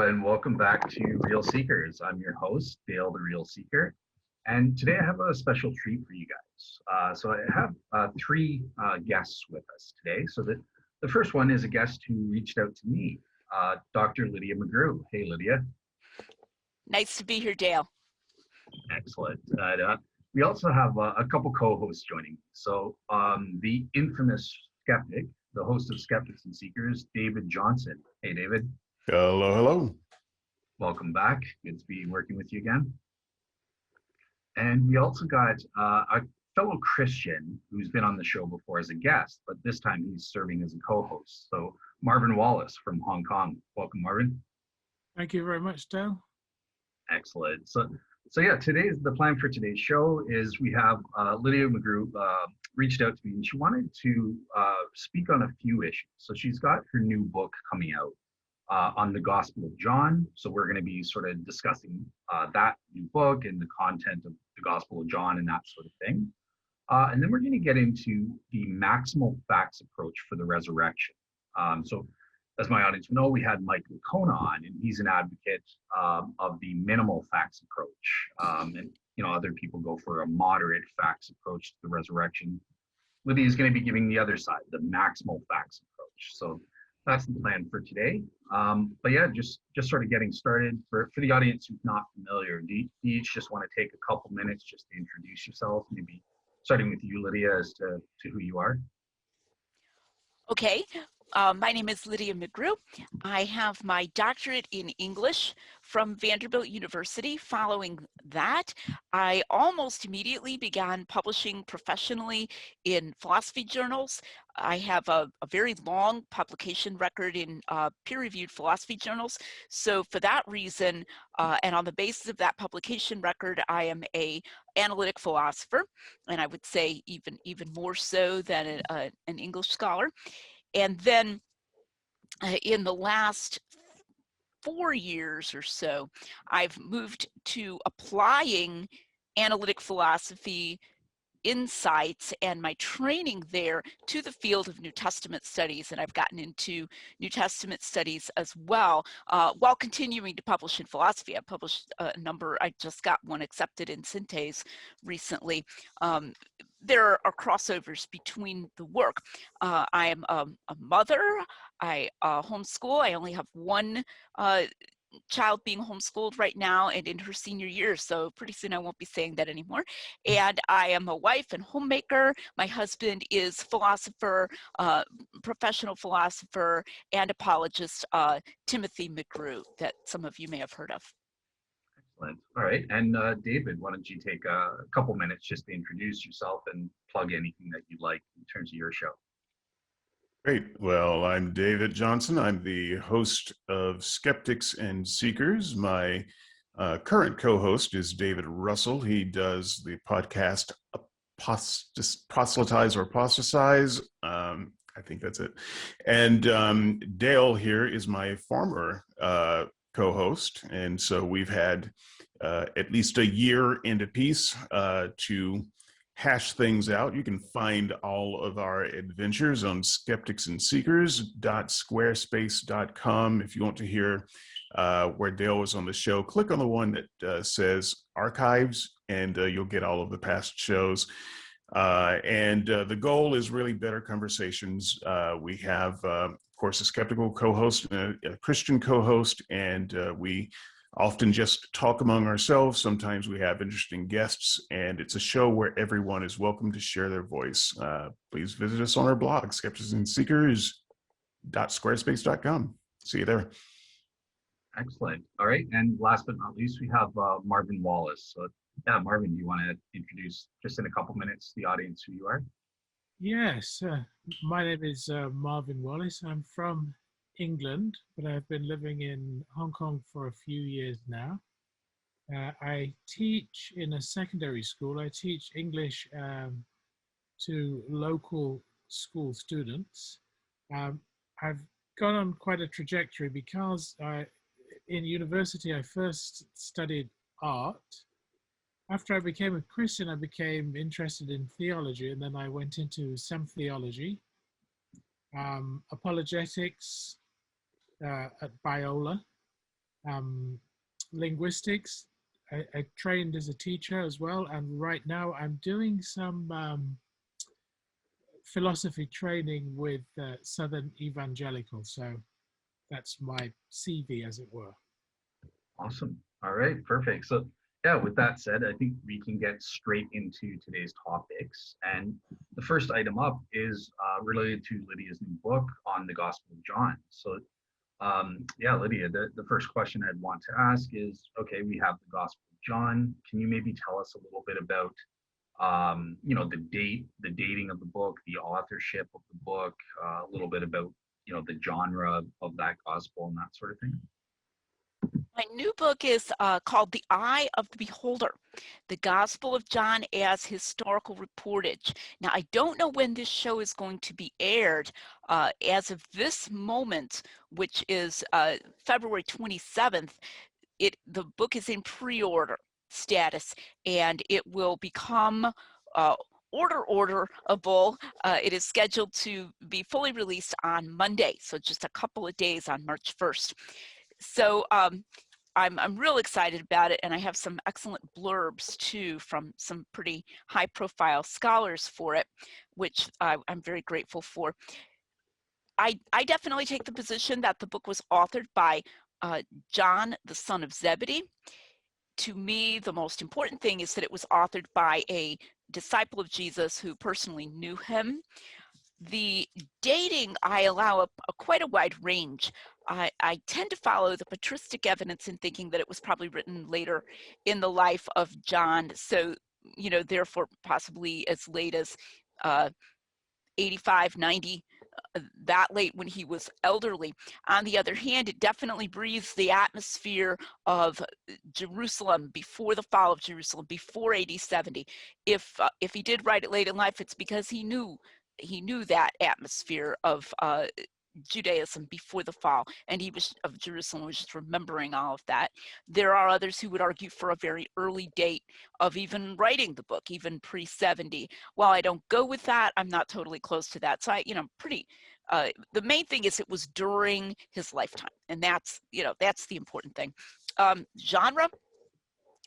and welcome back to Real Seekers. I'm your host, Dale the Real Seeker, and today I have a special treat for you guys. So I have three guests with us today. So the first one is a guest who reached out to me, Dr. Lydia McGrew. Hey, Lydia. Nice to be here, Dale. Excellent. We also have a couple co-hosts joining me. So the infamous skeptic, the host of Skeptics and Seekers, David Johnson. Hey, David. Hello, hello. Welcome back. Good to be working with you again. And we also got a fellow Christian who's been on the show before as a guest, but this time he's serving as a co-host. So Marvin Wallace from Hong Kong. Welcome, Marvin. Thank you very much, Dale. Excellent. So yeah, the plan for today's show is we have Lydia McGrew reached out to me and she wanted to speak on a few issues. So she's got her new book coming out on the Gospel of John. So we're going to be sort of discussing that new book and the content of the Gospel of John and that sort of thing. And then we're going to get into the Maximal Facts Approach for the resurrection. So as my audience will know, we had Mike Licona on, and he's an advocate of the minimal facts approach. And other people go for a moderate facts approach to the resurrection. Lydia is going to be giving the other side, the maximal facts approach. So that's the plan for today. But yeah, just sort of getting started. For the audience who's not familiar, do you each just want to take a couple minutes just to introduce yourself, maybe starting with you, Lydia, as to who you are? Okay, my name is Lydia McGrew. I have my doctorate in English from Vanderbilt University. Following that, I almost immediately began publishing professionally in philosophy journals. I have a very long publication record in peer-reviewed philosophy journals. So for that reason, and on the basis of that publication record, I am an analytic philosopher, and I would say even more so than an English scholar. And then in the last 4 years or so, I've moved to applying analytic philosophy insights and my training there to the field of New Testament studies, and I've gotten into New Testament studies as well while continuing to publish in philosophy. I published a number. I just got one accepted in Synthèse recently. There are crossovers between the work. I am a mother. I homeschool. I only have one child being homeschooled right now and in her senior year, so pretty soon I won't be saying that anymore. And I am a wife and homemaker. My husband is philosopher, professional philosopher, and apologist, Timothy McGrew, that some of you may have heard of. Excellent. All right. And David, why don't you take a couple minutes just to introduce yourself and plug anything that you'd like in terms of your show. Great. Well, I'm David Johnson. I'm the host of Skeptics and Seekers. My current co-host is David Russell. He does the podcast Proselytize or Apostatize. I think that's it. And Dale here is my former co-host. And so we've had at least a year and a piece to hash things out. You can find all of our adventures on skepticsandseekers.squarespace.com. If you want to hear where Dale was on the show, click on the one that says archives, and you'll get all of the past shows. And the goal is really better conversations. We have, of course, a skeptical co-host and a Christian co-host, and we often just talk among ourselves. Sometimes we have interesting guests, and it's a show where everyone is welcome to share their voice. Please visit us on our blog, skepticsandseekers.squarespace.com. See you there. Excellent. All right. And last but not least, we have Marvin Wallace. So yeah, Marvin, do you want to introduce just in a couple minutes the audience who you are? Yes, my name is Marvin Wallace. I'm from England, but I've been living in Hong Kong for a few years now. I teach in a secondary school. I teach English to local school students. I've gone on quite a trajectory because in university I first studied art. After I became a Christian, I became interested in theology, and then I went into some theology, apologetics, at Biola, linguistics. I trained as a teacher as well, and right now I'm doing some philosophy training with Southern Evangelical. So that's my CV, as it were. Awesome. All right, perfect. So yeah, with that said, I think we can get straight into today's topics. And the first item up is related to Lydia's new book on the Gospel of John. So yeah, Lydia, the first question I'd want to ask is, okay, we have the Gospel of John. Can you maybe tell us a little bit about the dating of the book, the authorship of the book, a little bit about, the genre of that gospel and that sort of thing? My new book is called The Eye of the Beholder, The Gospel of John as Historical Reportage. Now, I don't know when this show is going to be aired. As of this moment, which is February 27th, the book is in pre-order status, and it will become orderable. It is scheduled to be fully released on Monday, so just a couple of days on March 1st. So I'm real excited about it, and I have some excellent blurbs too from some pretty high-profile scholars for it, which I'm very grateful for. I definitely take the position that the book was authored by John, the son of Zebedee. To me, the most important thing is that it was authored by a disciple of Jesus who personally knew him. The dating, I allow quite a wide range. I tend to follow the patristic evidence in thinking that it was probably written later in the life of John, so, therefore possibly as late as 85, 90, that late when he was elderly. On the other hand, it definitely breathes the atmosphere of Jerusalem before the fall of Jerusalem, before AD 70. If he did write it late in life, it's because he knew that atmosphere of Judaism before the fall, and he was of Jerusalem, was just remembering all of that. There are others who would argue for a very early date of even writing the book, even pre-70. While I don't go with that, I'm not totally close to that. So the main thing is it was during his lifetime, and that's the important thing. Genre,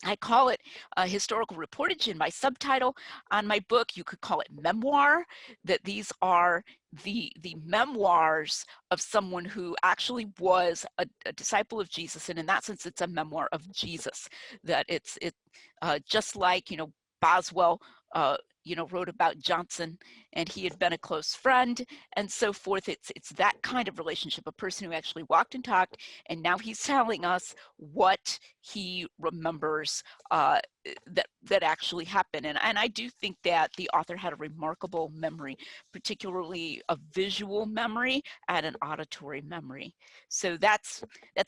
I call it historical reportage in my subtitle on my book. You could call it memoir, that these are the memoirs of someone who actually was a disciple of Jesus. And in that sense, it's a memoir of Jesus, that it's just like, Boswell, wrote about Johnson, and he had been a close friend and so forth. It's that kind of relationship, a person who actually walked and talked, and now he's telling us what he remembers that actually happened. And I do think that the author had a remarkable memory, particularly a visual memory and an auditory memory. So that's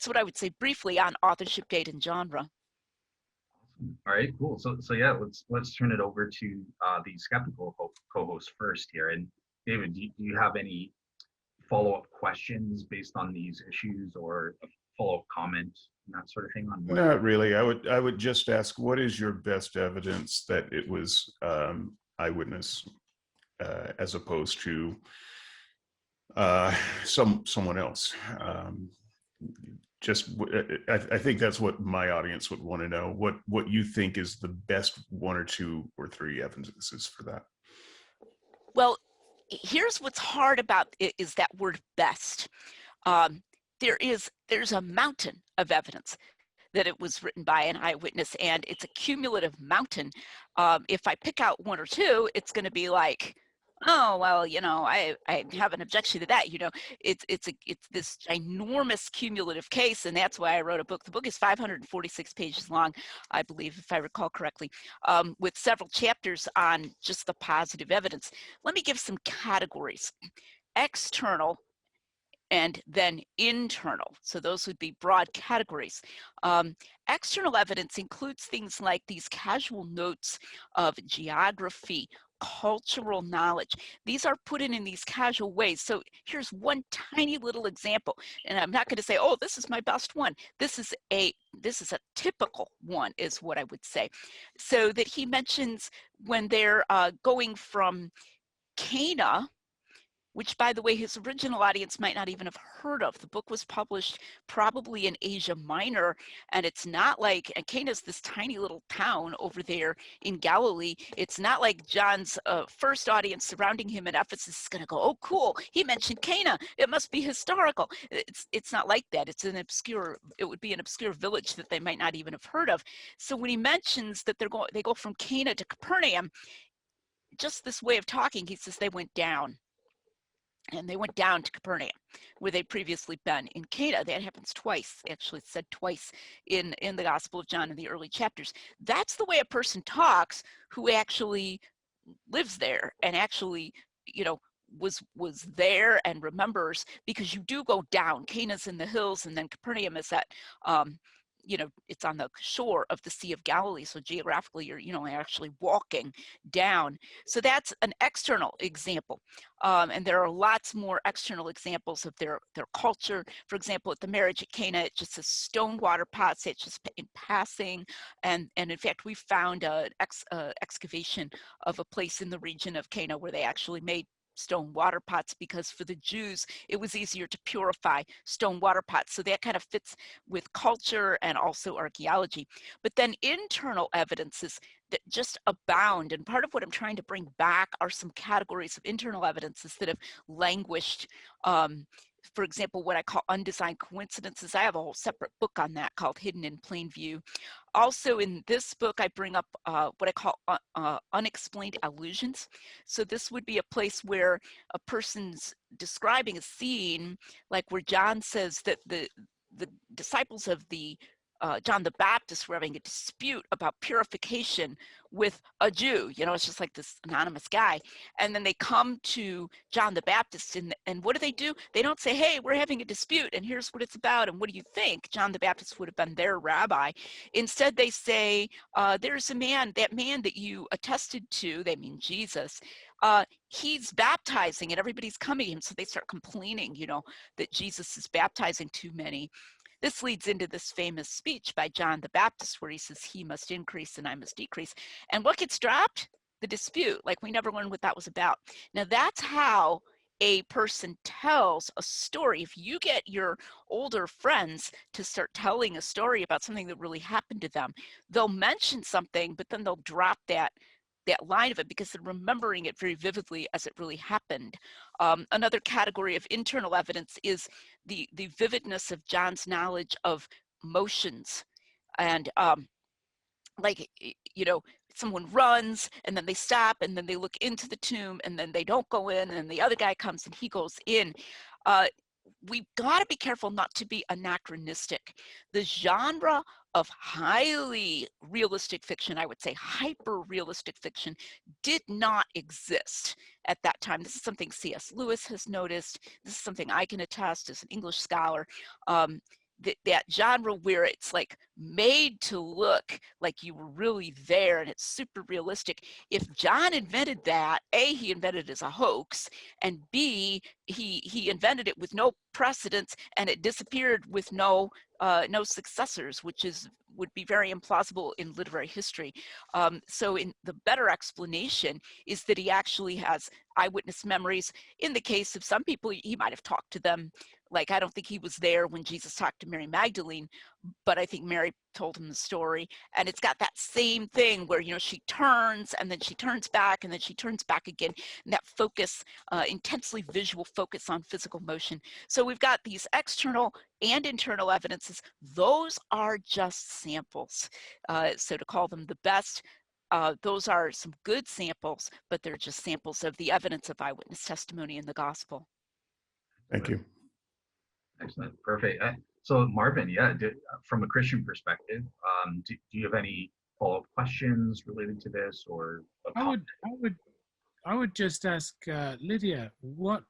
what I would say briefly on authorship, date, and genre. All right, cool. So yeah, let's turn it over to the skeptical co-host first here. And David, do you have any follow-up questions based on these issues, or a follow-up comment and that sort of thing on what? Not really. I would just ask, what is your best evidence that it was eyewitness as opposed to someone else? I think that's what my audience would want to know. What you think is the best 1 or 2 or 3 evidences for that? Well, here's what's hard about it is that word best. There's a mountain of evidence that it was written by an eyewitness, and it's a cumulative mountain. If I pick out 1 or 2, it's going to be like, oh, well, I have an objection to that. It's this ginormous cumulative case, and that's why I wrote a book. The book is 546 pages long, I believe, if I recall correctly, with several chapters on just the positive evidence. Let me give some categories. External and then internal. So those would be broad categories. External evidence includes things like these casual notes of geography, cultural knowledge. These are put in these casual ways. So here's one tiny little example, and I'm not going to say, oh, this is my best one. This is a typical one, is what I would say. So that he mentions when they're going from Cana, which, by the way, his original audience might not even have heard of. The book was published probably in Asia Minor, and it's not like, and Cana's this tiny little town over there in Galilee. It's not like John's first audience surrounding him in Ephesus is going to go, oh, cool, he mentioned Cana, it must be historical. It's not like that. It's an obscure, it would be an obscure village that they might not even have heard of. So when he mentions that they go from Cana to Capernaum, just this way of talking, he says they went down. And they went down to Capernaum, where they'd previously been. In Cana, that happens twice. Actually, it's said twice in the Gospel of John in the early chapters. That's the way a person talks who actually lives there and actually, you know, was there and remembers, because you do go down. Cana's in the hills, and then Capernaum is at you know, it's on the shore of the Sea of Galilee. So geographically, you're, you know, actually walking down. So that's an external example. And there are lots more external examples of their culture. For example, at the marriage at Cana, it just says stone water pots. It's just in passing. And in fact, we found an excavation of a place in the region of Cana where they actually made stone water pots, because for the Jews, it was easier to purify stone water pots. So that kind of fits with culture and also archaeology. But then internal evidences that just abound. And part of what I'm trying to bring back are some categories of internal evidences that have languished. For example, what I call undesigned coincidences. I have a whole separate book on that called Hidden in Plain View. Also in this book, I bring up what I call unexplained illusions. So this would be a place where a person's describing a scene, like where John says that the disciples of John the Baptist were having a dispute about purification with a Jew. You know, it's just like this anonymous guy. And then they come to John the Baptist, and what do? They don't say, hey, we're having a dispute, and here's what it's about, and what do you think? John the Baptist would have been their rabbi. Instead, they say, there's a man, that man that you attested to, they mean Jesus, he's baptizing, and everybody's coming to him. So they start complaining, you know, that Jesus is baptizing too many. This leads into this famous speech by John the Baptist where he says, he must increase and I must decrease. And what gets dropped? The dispute. Like, we never learned what that was about. Now, that's how a person tells a story. If you get your older friends to start telling a story about something that really happened to them, they'll mention something, but then they'll drop that line of it because they're remembering it very vividly as it really happened. Another category of internal evidence is the vividness of John's knowledge of motions. And like, you know, someone runs and then they stop and then they look into the tomb and then they don't go in, and the other guy comes and he goes in. We've got to be careful not to be anachronistic. The genre of highly realistic fiction, I would say hyper-realistic fiction, did not exist at that time. This is something C.S. Lewis has noticed. This is something I can attest as an English scholar. That genre where it's like made to look like you were really there and it's super realistic. If John invented that, A, he invented it as a hoax, and B, he invented it with no precedence, and it disappeared with no successors, which would be very implausible in literary history. So in the better explanation is that he actually has eyewitness memories. In the case of some people, he might have talked to them. Like, I don't think he was there when Jesus talked to Mary Magdalene, but I think Mary told him the story. And it's got that same thing where, you know, she turns and then she turns back and then she turns back again. And that focus, intensely visual focus on physical motion. So we've got these external and internal evidences. Those are just samples. So to call them the best, those are some good samples, but they're just samples of the evidence of eyewitness testimony in the gospel. Thank you. Excellent. Perfect. So Marvin, yeah, from a Christian perspective, do you have any follow-up questions related to this, or I would just ask Lydia, what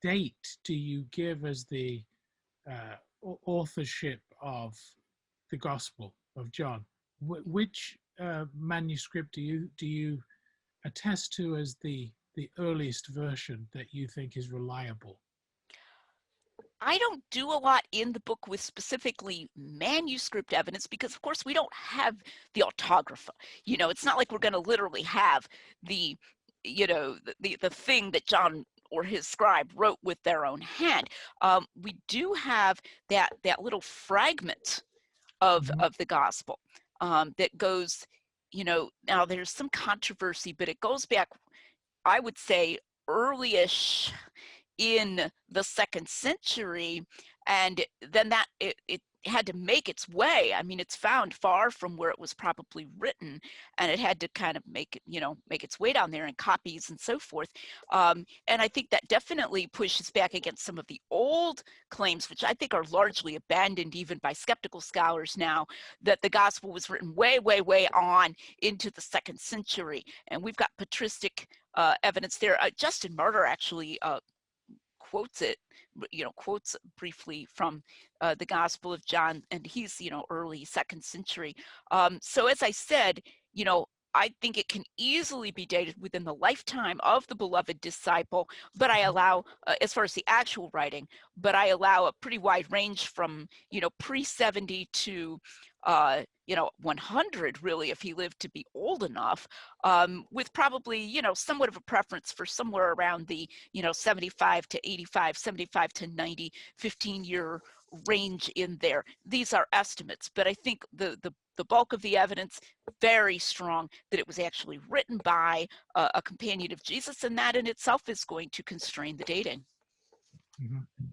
date do you give as the authorship of the Gospel of John? Which manuscript do you attest to as the earliest version that you think is reliable? I don't do a lot in the book with specifically manuscript evidence because, of course, we don't have the autographa. You know, it's not like we're going to literally have the the thing that John or his scribe wrote with their own hand. We do have that little fragment of the gospel that goes, now there's some controversy, but it goes back, I would say, early-ish in the 2nd century, and then that it had to make its way. I mean, it's found far from where it was probably written, and it had to kind of make its way down there in copies and so forth. And I think that definitely pushes back against some of the old claims, which I think are largely abandoned even by skeptical scholars now, that the gospel was written way, way, way on into the 2nd century. And we've got patristic evidence there. Justin Martyr actually quotes briefly from the Gospel of John, and he's, early 2nd century. So as I said, I think it can easily be dated within the lifetime of the beloved disciple, but I allow, as far as the actual writing, but I allow a pretty wide range from, pre-70 to 100, really, if he lived to be old enough, with probably, somewhat of a preference for somewhere around the, 75 to 85, 75 to 90, 15-year range in there. These are estimates, but I think the bulk of the evidence, very strong that it was actually written by a companion of Jesus, and that in itself is going to constrain the dating.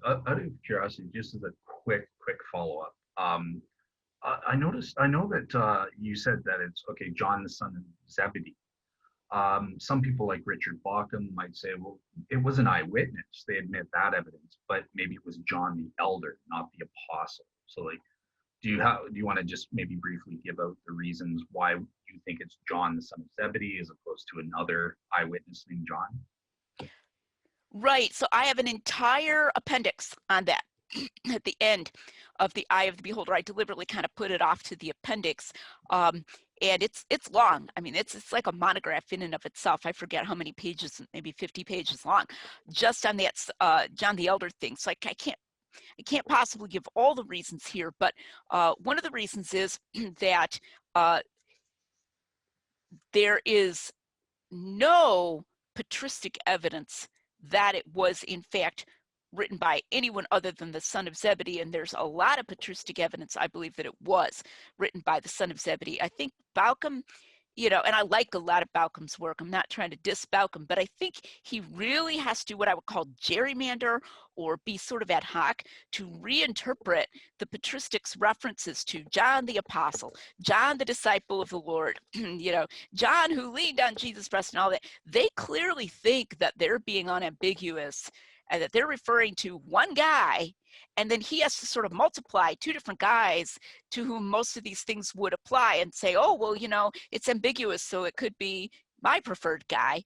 Out of curiosity, just as a quick follow-up, I know that you said that it's okay, John the son of Zebedee. Some people like Richard Bauckham might say, well, it was an eyewitness. They admit that evidence, but maybe it was John the elder, not the apostle. So, like, do you want to just maybe briefly give out the reasons why you think it's John the son of Zebedee as opposed to another eyewitness named John? Right. So I have an entire appendix on that at the end of the Eye of the Beholder. I deliberately kind of put it off to the appendix. And it's long. I mean, it's like a monograph in and of itself. I forget how many pages, maybe 50 pages long, just on that John the Elder thing. So I can't possibly give all the reasons here, but one of the reasons is that there is no patristic evidence that it was in fact written by anyone other than the son of Zebedee, and there's a lot of patristic evidence, I believe, that it was written by the son of Zebedee. I think Bauckham, and I like a lot of Bauckham's work. I'm not trying to diss Bauckham, but I think he really has to do what I would call gerrymander or be sort of ad hoc to reinterpret the patristics references to John the Apostle, John the disciple of the Lord, John who leaned on Jesus' breast and all that. They clearly think that they're being unambiguous and that they're referring to one guy, and then he has to sort of multiply two different guys to whom most of these things would apply and say, oh, well, it's ambiguous, so it could be my preferred guy.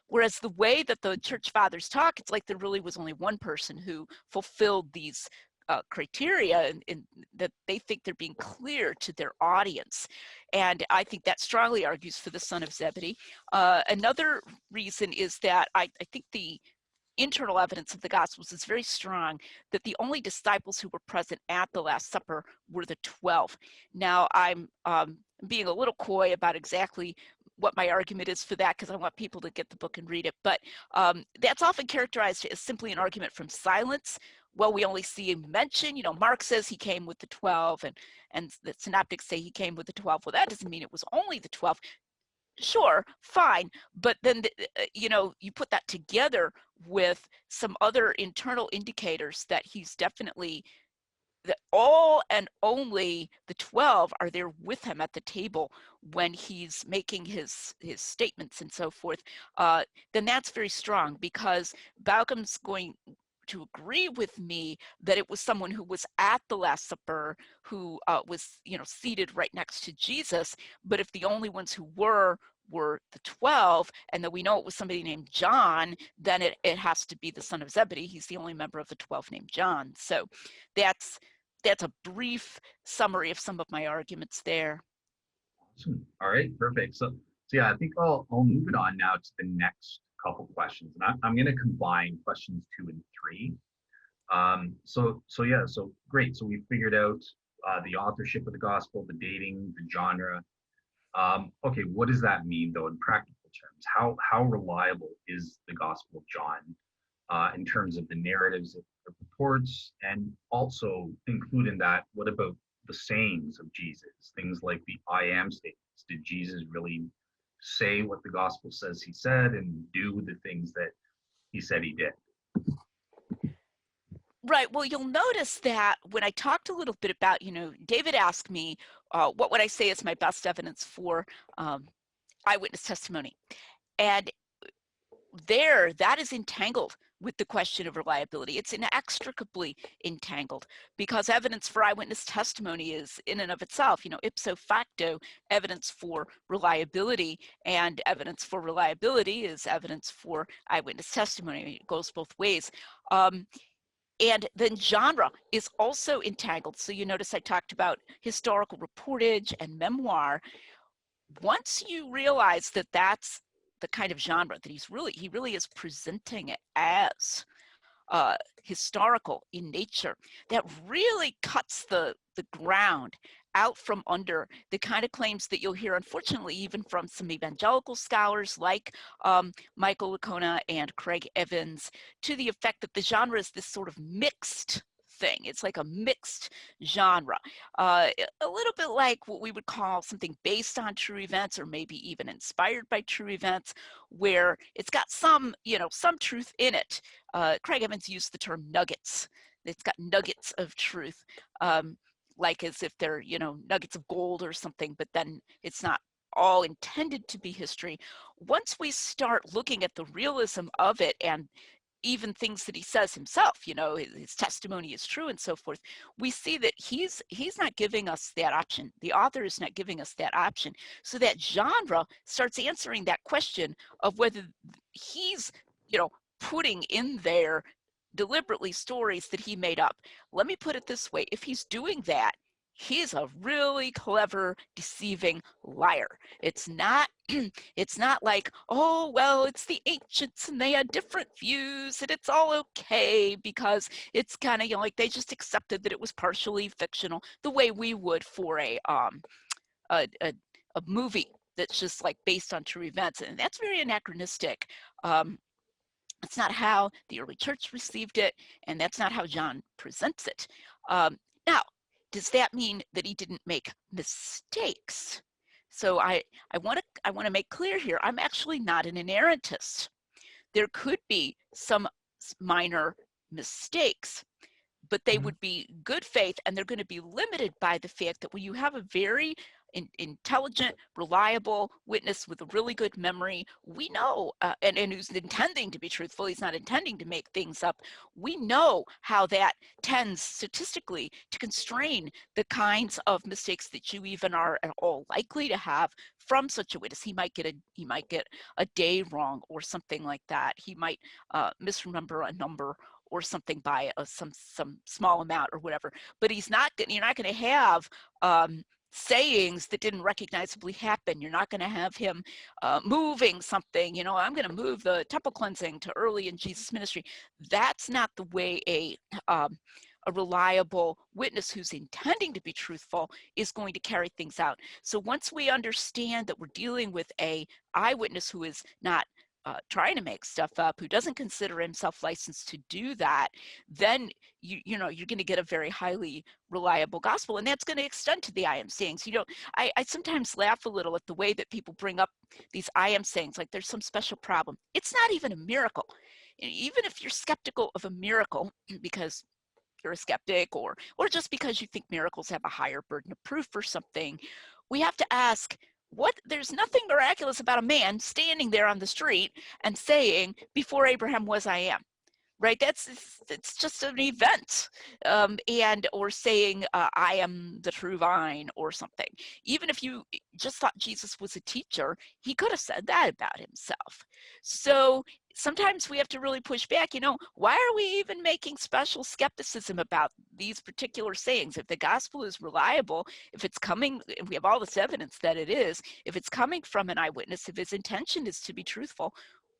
Whereas the way that the church fathers talk, it's like there really was only one person who fulfilled these criteria, and that they think they're being clear to their audience. And I think that strongly argues for the son of Zebedee. Another reason is that I think the internal evidence of the Gospels is very strong that the only disciples who were present at the Last Supper were the 12. Now, I'm being a little coy about exactly what my argument is for that, because I want people to get the book and read it. But that's often characterized as simply an argument from silence. Well, we only see him mention, Mark says he came with the 12, and the synoptics say he came with the 12. Well, that doesn't mean it was only the 12. Sure, fine, but then you put that together with some other internal indicators that he's definitely, that all and only the 12 are there with him at the table when he's making his statements and so forth. Then that's very strong, because Bauckham's going to agree with me that it was someone who was at the Last Supper, who was seated right next to Jesus. But if the only ones who were the 12, and that we know it was somebody named John, then it has to be the son of Zebedee. He's the only member of the 12 named John. So that's a brief summary of some of my arguments there. Awesome. All right, perfect. So yeah, I think I'll move it on now to the next couple questions, and I'm going to combine questions 2 and 3. So great. So we figured out the authorship of the gospel, the dating, the genre. Okay, what does that mean though in practical terms. How reliable is the Gospel of John in terms of the narratives it reports, and also include in that, what about the sayings of Jesus? Things like the I am statements. Did Jesus really say what the gospel says he said and do the things that he said he did? Right. Well, you'll notice that when I talked a little bit about, David asked me, what would I say is my best evidence for eyewitness testimony? And that is entangled with the question of reliability. It's inextricably entangled, because evidence for eyewitness testimony is in and of itself, ipso facto evidence for reliability, and evidence for reliability is evidence for eyewitness testimony. It goes both ways. And then genre is also entangled. So you notice I talked about historical reportage and memoir. Once you realize that that's the kind of genre that he really is presenting it as historical in nature, that really cuts the ground out from under the kind of claims that you'll hear, unfortunately, even from some evangelical scholars like Michael Licona and Craig Evans, to the effect that the genre is this sort of mixed thing. It's like a mixed genre, a little bit like what we would call something based on true events, or maybe even inspired by true events, where it's got some truth in it. Craig Evans used the term nuggets. It's got nuggets of truth, like as if they're nuggets of gold or something, but then it's not all intended to be history. Once we start looking at the realism of it, and even things that he says himself, his testimony is true and so forth, we see that he's not giving us that option. The author is not giving us that option. So that genre starts answering that question of whether he's, putting in there deliberately stories that he made up. Let me put it this way. If he's doing that, he's a really clever, deceiving liar. It's not like, oh, well, it's the ancients and they had different views and it's all okay because it's kind of, like they just accepted that it was partially fictional, the way we would for a movie that's just like based on true events. And that's very anachronistic. It's not how the early church received it, and that's not how John presents it. Now, does that mean that he didn't make mistakes? So I want to make clear here, I'm actually not an inerrantist. There could be some minor mistakes, but they would be good faith, and they're going to be limited by the fact that when you have a very intelligent, reliable witness with a really good memory, we know, and who's intending to be truthful, he's not intending to make things up, we know how that tends statistically to constrain the kinds of mistakes that you even are at all likely to have from such a witness. He might get a day wrong or something like that. He might misremember a number or something by some small amount or whatever, but you're not going to have sayings that didn't recognizably happen. You're not going to have him moving something, I'm going to move the temple cleansing to early in Jesus' ministry. That's not the way a reliable witness who's intending to be truthful is going to carry things out. So once we understand that we're dealing with a eyewitness who is not trying to make stuff up, who doesn't consider himself licensed to do that, then you're going to get a very highly reliable gospel, and that's going to extend to the I am sayings. I sometimes laugh a little at the way that people bring up these I am sayings like there's some special problem. It's not even a miracle. Even if you're skeptical of a miracle because you're a skeptic, or just because you think miracles have a higher burden of proof or something, we have to ask, there's nothing miraculous about a man standing there on the street and saying, before Abraham was, I am, right? It's just an event, or saying, I am the true vine or something. Even if you just thought Jesus was a teacher, he could have said that about himself. So sometimes we have to really push back, why are we even making special skepticism about these particular sayings? If the gospel is reliable, if it's coming, if we have all this evidence that it is, if it's coming from an eyewitness, if his intention is to be truthful,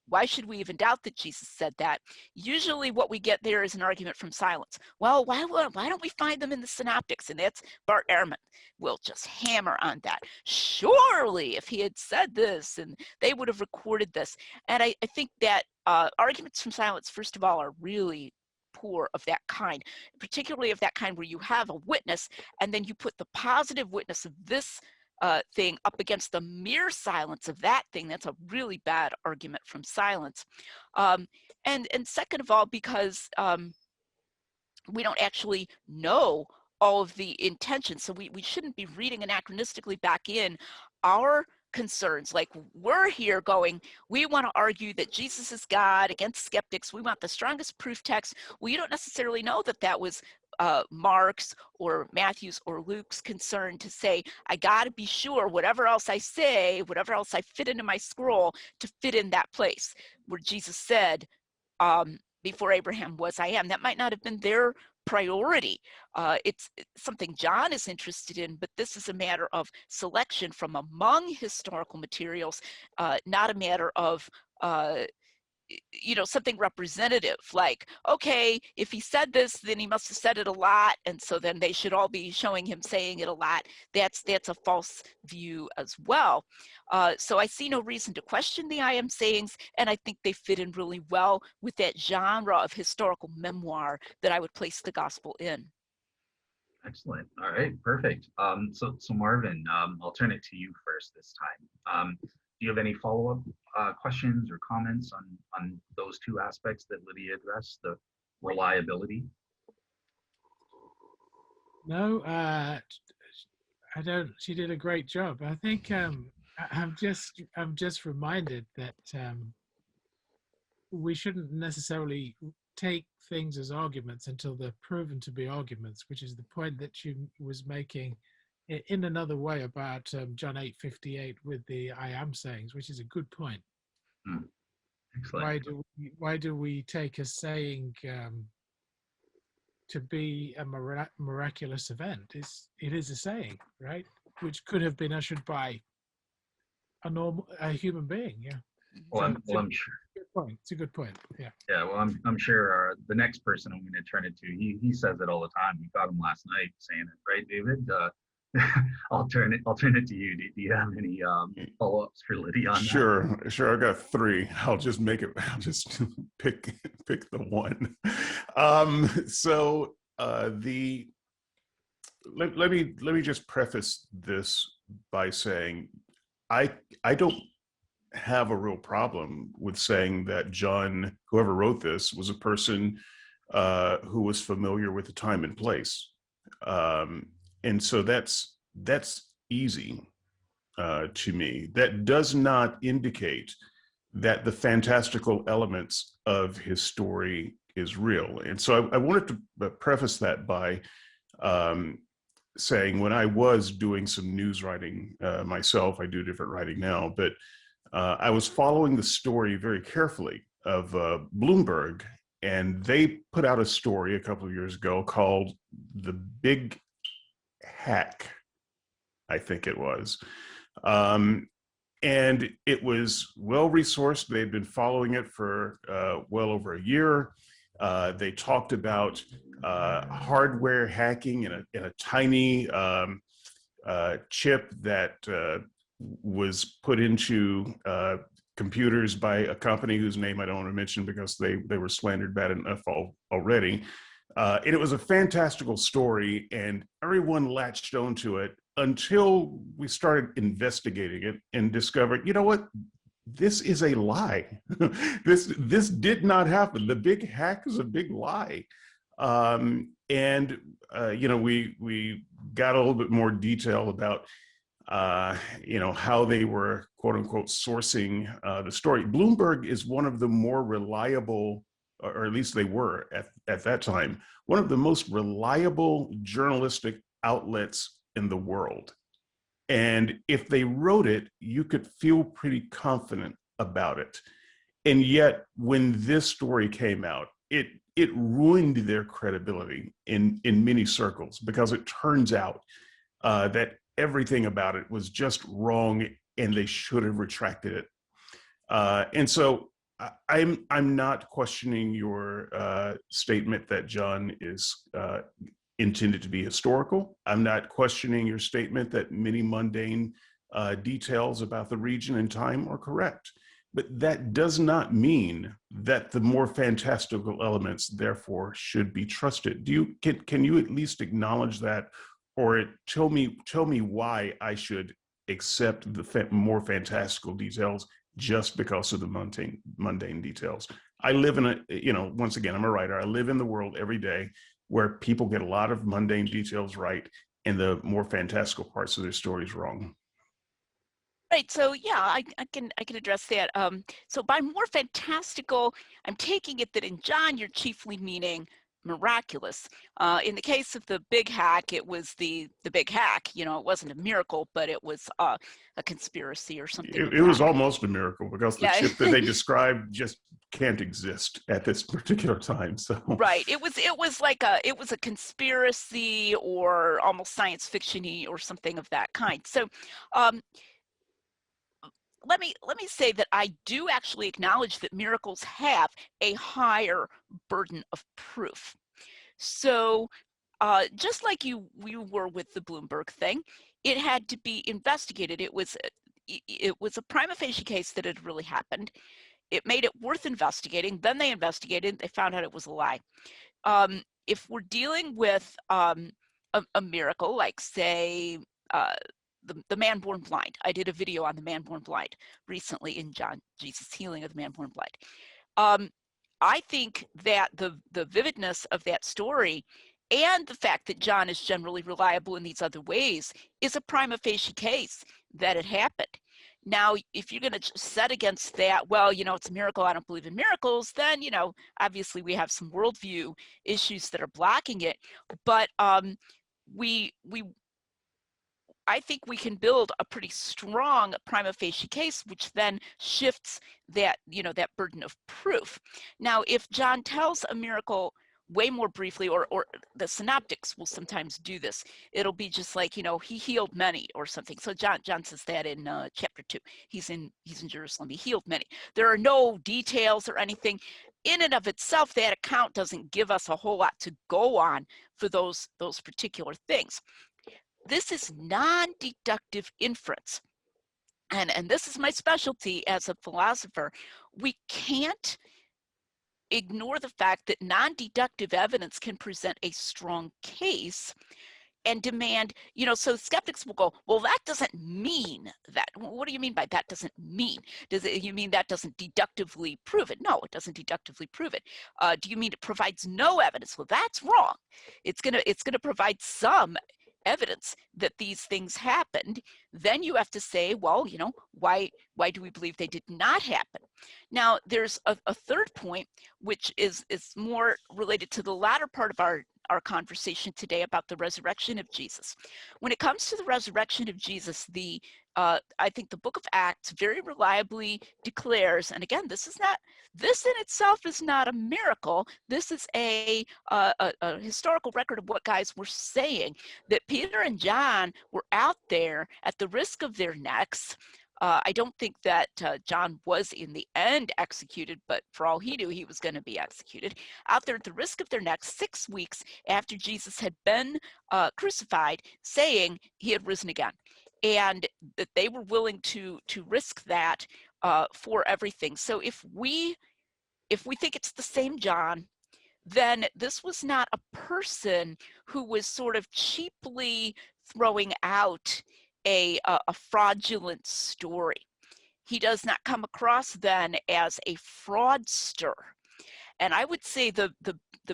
why should we even doubt that Jesus said that? Usually what we get there is an argument from silence. Well, why don't we find them in the synoptics? And that's Bart Ehrman will just hammer on that. Surely if he had said this, and they would have recorded this. And I think that arguments from silence, first of all, are really poor of that kind, particularly of that kind where you have a witness and then you put the positive witness of this thing up against the mere silence of that thing. That's a really bad argument from silence. And second of all, because we don't actually know all of the intentions. So we shouldn't be reading anachronistically back in our concerns. Like, we're here going, we want to argue that Jesus is God against skeptics. We want the strongest proof text. Well, you don't necessarily know that that was Mark's or Matthew's or Luke's concern to say, I got to be sure whatever else I say, whatever else I fit into my scroll, to fit in that place where Jesus said, before Abraham was, I am. That might not have been their priority. It's something John is interested in, but this is a matter of selection from among historical materials, not a matter of something representative, like, okay, if he said this, then he must have said it a lot, and so then they should all be showing him saying it a lot. That's a false view as well. So I see no reason to question the I am sayings, and I think they fit in really well with that genre of historical memoir that I would place the gospel in. Excellent. All right, perfect. So Marvin, I'll turn it to you first this time. Do you have any follow-up questions or comments on those two aspects that Lydia addressed, the reliability? No, I don't. She did a great job. I think I'm just reminded that we shouldn't necessarily take things as arguments until they're proven to be arguments, which is the point that she was making in another way about John 8:58 with the I am sayings, which is a good point. Excellent. Why do we take a saying to be a miraculous event? It is a saying, right? Which could have been ushered by a human being. Yeah. Well, I'm sure. Good point. It's a good point. Yeah. Yeah. Well, I'm sure the next person I'm going to turn it to, he says it all the time. We got him last night saying it, right, David? I'll turn it to you. Do you have any follow-ups for Lydia on that? Sure. I got three. I'll just pick the one. Let me just preface this by saying I don't have a real problem with saying that John, whoever wrote this, was a person who was familiar with the time and place. And so that's easy to me. That does not indicate that the fantastical elements of his story is real. And so I wanted to preface that by saying, when I was doing some news writing myself, I do different writing now, but I was following the story very carefully of Bloomberg, and they put out a story a couple of years ago called The Big Hack, I think it was. And it was well-resourced. They'd been following it for well over a year. They talked about hardware hacking in a tiny chip that was put into computers by a company whose name I don't want to mention because they were slandered bad enough already. And it was a fantastical story, and everyone latched onto it until we started investigating it and discovered, you know what? This is a lie. This did not happen. The big hack is a big lie. We got a little bit more detail about how they were, quote unquote, sourcing the story. Bloomberg is one of the more reliable, or at least they were at that time, one of the most reliable journalistic outlets in the world. And if they wrote it, you could feel pretty confident about it. And yet, when this story came out, it ruined their credibility in many circles, because it turns out that everything about it was just wrong, and they should have retracted it. And so I'm not questioning your statement that John is intended to be historical. I'm not questioning your statement that many mundane details about the region and time are correct. But that does not mean that the more fantastical elements, therefore, should be trusted. Can you at least acknowledge that, or tell me why I should accept the more fantastical details just because of the mundane details? I live in once again, I'm a writer. I live in the world every day where people get a lot of mundane details right and the more fantastical parts of their stories wrong. Right. So yeah, I can address that. So by more fantastical, I'm taking it that in John, you're chiefly meaning miraculous. In the case of the big hack, it was the big hack. You know, it wasn't a miracle, but it was a conspiracy or something. It was almost a miracle because the Yeah. chip that they described just can't exist at this particular time. So right. It was like a conspiracy or almost science fiction-y or something of that kind. So. Let me say that I do actually acknowledge that miracles have a higher burden of proof. So just like we were with the Bloomberg thing, it had to be investigated. It was a prima facie case that had really happened. It made it worth investigating. Then they investigated. They found out it was a lie. If we're dealing with a miracle, like say the man born blind. I did a video on the man born blind recently in John, Jesus' healing of the man born blind. I think that the vividness of that story and the fact that John is generally reliable in these other ways is a prima facie case that it happened. Now, if you're going to set against that, well, it's a miracle, I don't believe in miracles, then, obviously we have some worldview issues that are blocking it. But I think we can build a pretty strong prima facie case, which then shifts that, that burden of proof. Now, if John tells a miracle way more briefly, or the synoptics will sometimes do this, it'll be just like, he healed many or something. So John says that in chapter 2. He's in Jerusalem. He healed many. There are no details or anything. In and of itself, that account doesn't give us a whole lot to go on for those particular things. This is non-deductive inference. And this is my specialty as a philosopher. We can't ignore the fact that non-deductive evidence can present a strong case and demand, so skeptics will go, well, that doesn't mean that. What do you mean by that doesn't mean? You mean that doesn't deductively prove it? No, it doesn't deductively prove it. Do you mean it provides no evidence? Well, that's wrong. It's gonna provide some evidence that these things happened. Then you have to say, well, why do we believe they did not happen? Now, there's a third point, which is more related to the latter part of our conversation today about the resurrection of Jesus. When it comes to the resurrection of Jesus, I think the book of Acts very reliably declares, and again, this in itself is not a miracle. This is a historical record of what guys were saying, that Peter and John were out there at the risk of their necks. I don't think that John was in the end executed, but for all he knew, he was going to be executed. Out there at the risk of their necks, 6 weeks after Jesus had been crucified, saying he had risen again, and that they were willing to risk that for everything. So if we think it's the same John, then this was not a person who was sort of cheaply throwing out a fraudulent story. He does not come across then as a fraudster. And I would say the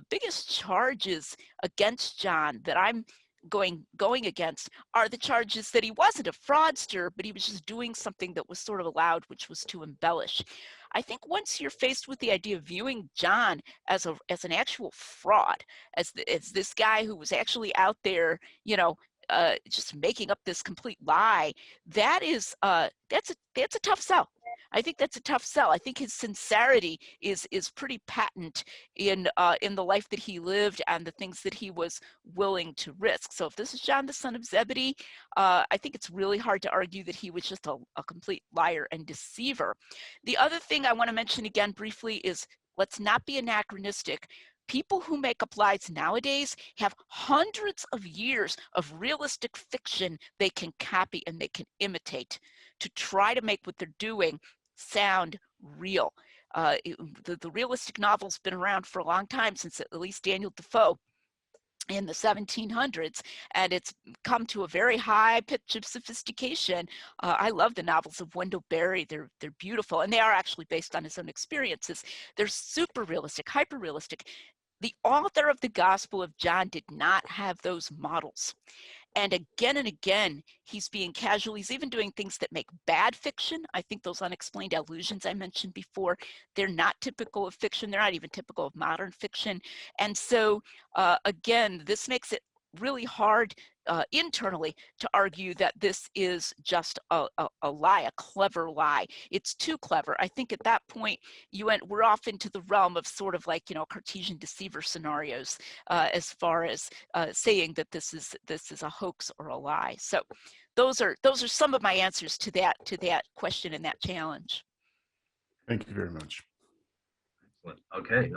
biggest charges against John that I'm going against are the charges that he wasn't a fraudster, but he was just doing something that was sort of allowed, which was to embellish. I think once you're faced with the idea of viewing John as an actual fraud, as this guy who was actually out there, just making up this complete lie, that's a tough sell. I think that's a tough sell. I think his sincerity is pretty patent in the life that he lived and the things that he was willing to risk. So if this is John, the son of Zebedee, I think it's really hard to argue that he was just a complete liar and deceiver. The other thing I want to mention again briefly is, let's not be anachronistic. People who make up lies nowadays have hundreds of years of realistic fiction they can copy and they can imitate to try to make what they're doing sound real. The realistic novel's been around for a long time, since at least Daniel Defoe in the 1700s, and it's come to a very high pitch of sophistication. I love the novels of Wendell Berry. They're beautiful, and they are actually based on his own experiences. They're super realistic, hyper realistic. The author of the Gospel of John did not have those models. And again, he's being casual. He's even doing things that make bad fiction. I think those unexplained illusions I mentioned before, they're not typical of fiction. They're not even typical of modern fiction. And so, again, this makes it really hard internally to argue that this is just a lie, a clever lie. It's too clever. I think at that point we're off into the realm of sort of like, Cartesian deceiver scenarios as far as saying that this is a hoax or a lie. So those are some of my answers to that question and that challenge. Thank you very much. Excellent. Okay.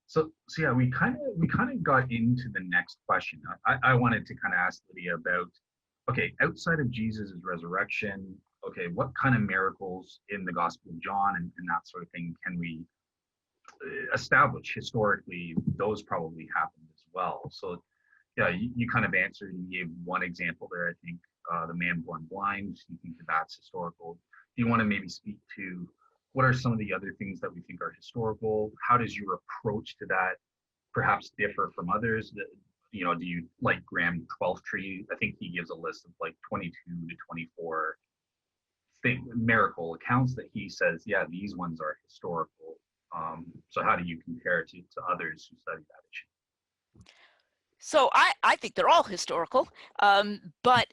So yeah, we kind of got into the next question. I wanted to kind of ask Lydia about, okay, outside of Jesus' resurrection, okay, what kind of miracles in the Gospel of John and that sort of thing can we establish historically? Those probably happened as well. So yeah, you kind of answered. You gave one example there. I think the man born blind. You think that's historical. Do you want to maybe speak to what are some of the other things that we think are historical? How does your approach to that perhaps differ from others? Do you like Graham Twelftree? I think he gives a list of like 22 to 24 miracle accounts that he says, yeah, these ones are historical. So how do you compare to others who study that issue? So I think they're all historical, but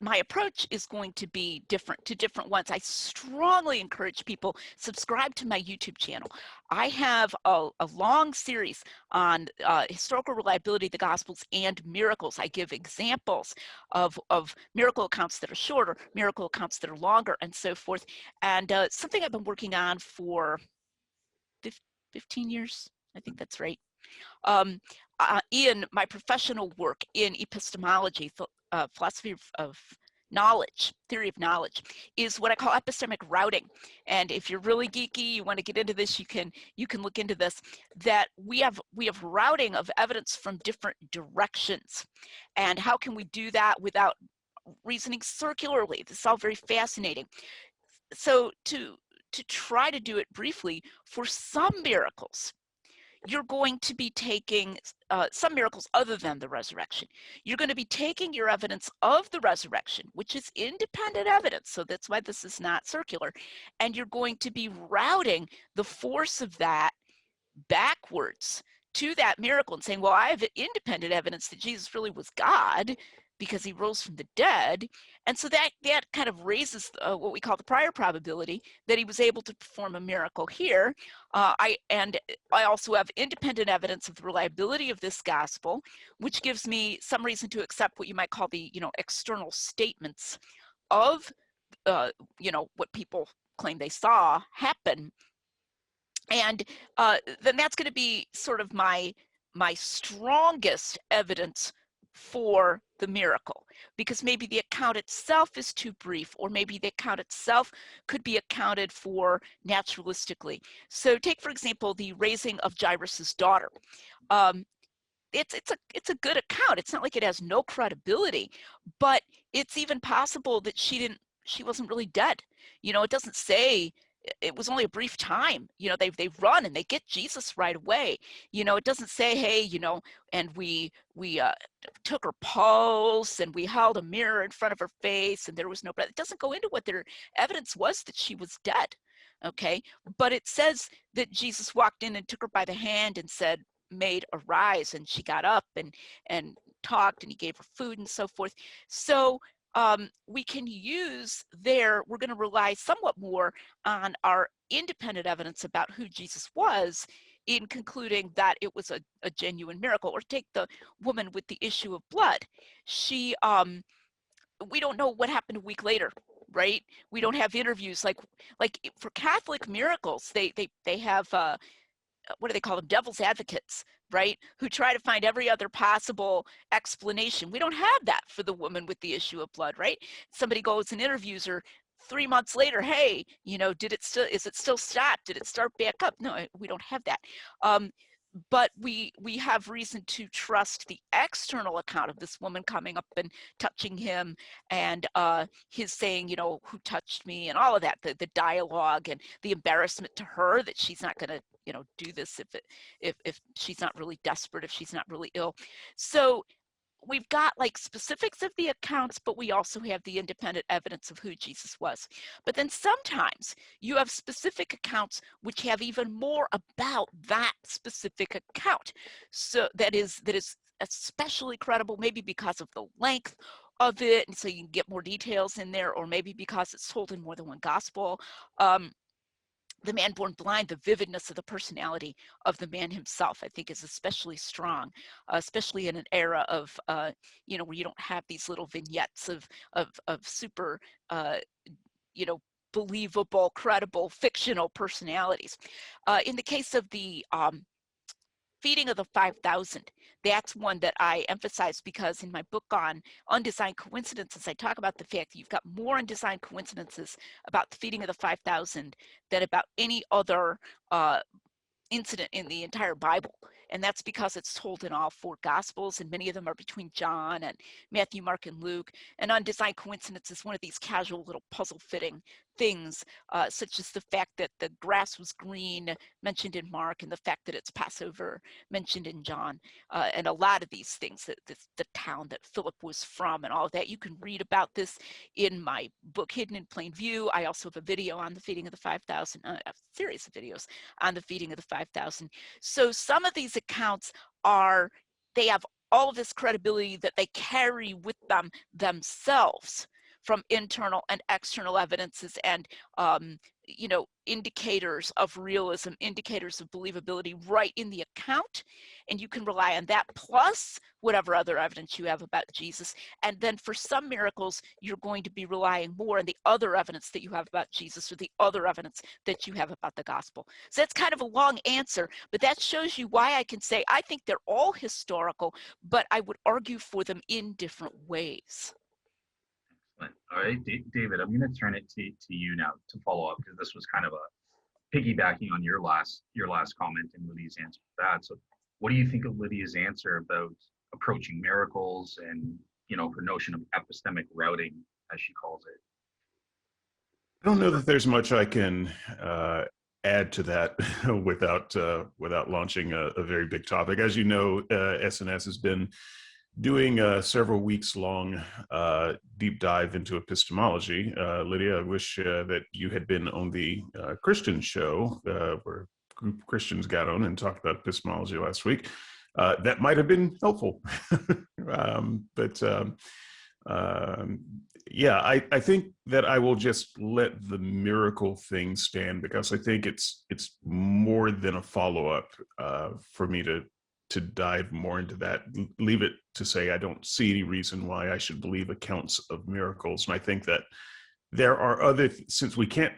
my approach is going to be different to different ones. I strongly encourage people, subscribe to my YouTube channel. I have a long series on historical reliability of the Gospels and miracles. I give examples of miracle accounts that are shorter, miracle accounts that are longer, and so forth. And something I've been working on for 15 years, I think that's right. In my professional work in epistemology, philosophy of knowledge, theory of knowledge, is what I call epistemic routing. And if you're really geeky, you want to get into this, you can look into this. That we have routing of evidence from different directions, and how can we do that without reasoning circularly? This is all very fascinating. So to try to do it briefly, for some miracles, you're going to be taking some miracles other than the resurrection. You're going to be taking your evidence of the resurrection, which is independent evidence, so that's why this is not circular, and you're going to be routing the force of that backwards to that miracle and saying, well, I have independent evidence that Jesus really was God because he rose from the dead. And so that kind of raises what we call the prior probability that he was able to perform a miracle here. I also have independent evidence of the reliability of this gospel, which gives me some reason to accept what you might call the external statements of what people claim they saw happen. And then that's going to be sort of my strongest evidence for the miracle, because maybe the account itself is too brief, or maybe the account itself could be accounted for naturalistically. So take, for example, the raising of Jairus's daughter. It's a good account. It's not like it has no credibility, but it's even possible that she wasn't really dead. It doesn't say it was only a brief time. They run and they get Jesus right away. It doesn't say, hey, and we took her pulse and we held a mirror in front of her face and there was no breath. It doesn't go into what their evidence was that she was dead. Okay, but it says that Jesus walked in and took her by the hand and said, "Maid, arise," and she got up and talked, and he gave her food and so forth. So we can use there, we're going to rely somewhat more on our independent evidence about who Jesus was in concluding that it was a genuine miracle. Or take the woman with the issue of blood. She, we don't know what happened a week later, right? We don't have interviews like for Catholic miracles. They have what do they call them? Devil's advocates, right? Who try to find every other possible explanation. We don't have that for the woman with the issue of blood, right? Somebody goes and interviews her 3 months later. Hey, is it still stopped? Did it start back up? No, we don't have that. But we have reason to trust the external account of this woman coming up and touching him, and his saying, who touched me, and all of that, the dialogue and the embarrassment to her that she's not going to, do this if she's not really desperate, if she's not really ill. So we've got like specifics of the accounts, but we also have the independent evidence of who Jesus was. But then sometimes you have specific accounts which have even more about that specific account. So that is especially credible, maybe because of the length of it, and so you can get more details in there, or maybe because it's told in more than one gospel. The man born blind, the vividness of the personality of the man himself, I think, is especially strong, especially in an era of, where you don't have these little vignettes of super, believable, credible, fictional personalities. In the case of the feeding of the 5,000, that's one that I emphasize because in my book on undesigned coincidences, I talk about the fact that you've got more undesigned coincidences about the feeding of the 5,000 than about any other incident in the entire Bible. And that's because it's told in all 4 Gospels, and many of them are between John and Matthew, Mark, and Luke. And undesigned coincidence is one of these casual little puzzle-fitting things, such as the fact that the grass was green, mentioned in Mark, and the fact that it's Passover, mentioned in John. And a lot of these things, the town that Philip was from and all of that. You can read about this in my book, Hidden in Plain View. I also have a video on the feeding of the 5,000, a series of videos on the feeding of the 5,000. So some of these accounts they have all of this credibility that they carry with them themselves from internal and external evidences and indicators of realism, indicators of believability right in the account. And you can rely on that plus whatever other evidence you have about Jesus. And then for some miracles, you're going to be relying more on the other evidence that you have about Jesus or the other evidence that you have about the gospel. So that's kind of a long answer, but that shows you why I can say I think they're all historical, but I would argue for them in different ways. All right, David, I'm going to turn it to you now to follow up, because this was kind of a piggybacking on your last comment and Lydia's answer to that. So what do you think of Lydia's answer about approaching miracles and, her notion of epistemic routing, as she calls it? I don't know that there's much I can add to that without launching a very big topic. As you know, SNS has been doing a several weeks long deep dive into epistemology. Lydia, I wish that you had been on the Christian show where group Christians got on and talked about epistemology last week. That might have been helpful. Yeah, I think that I will just let the miracle thing stand, because I think it's more than a follow-up for me to dive more into that. Leave it to say I don't see any reason why I should believe accounts of miracles. And I think that there are other, since we can't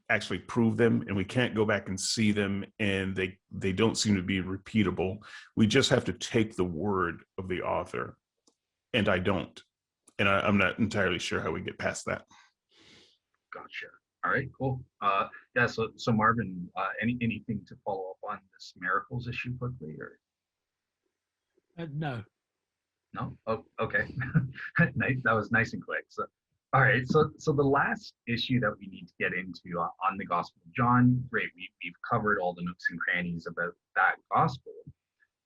actually prove them and we can't go back and see them, and they don't seem to be repeatable, we just have to take the word of the author. And I don't. And I'm not entirely sure how we get past that. Gotcha. All right, cool. Yeah, so Marvin, anything to follow up on this miracles issue quickly, or? No. No? Oh, okay. Nice. That was nice and quick. So, all right. So the last issue that we need to get into on the Gospel of John, great. We've covered all the nooks and crannies about that gospel,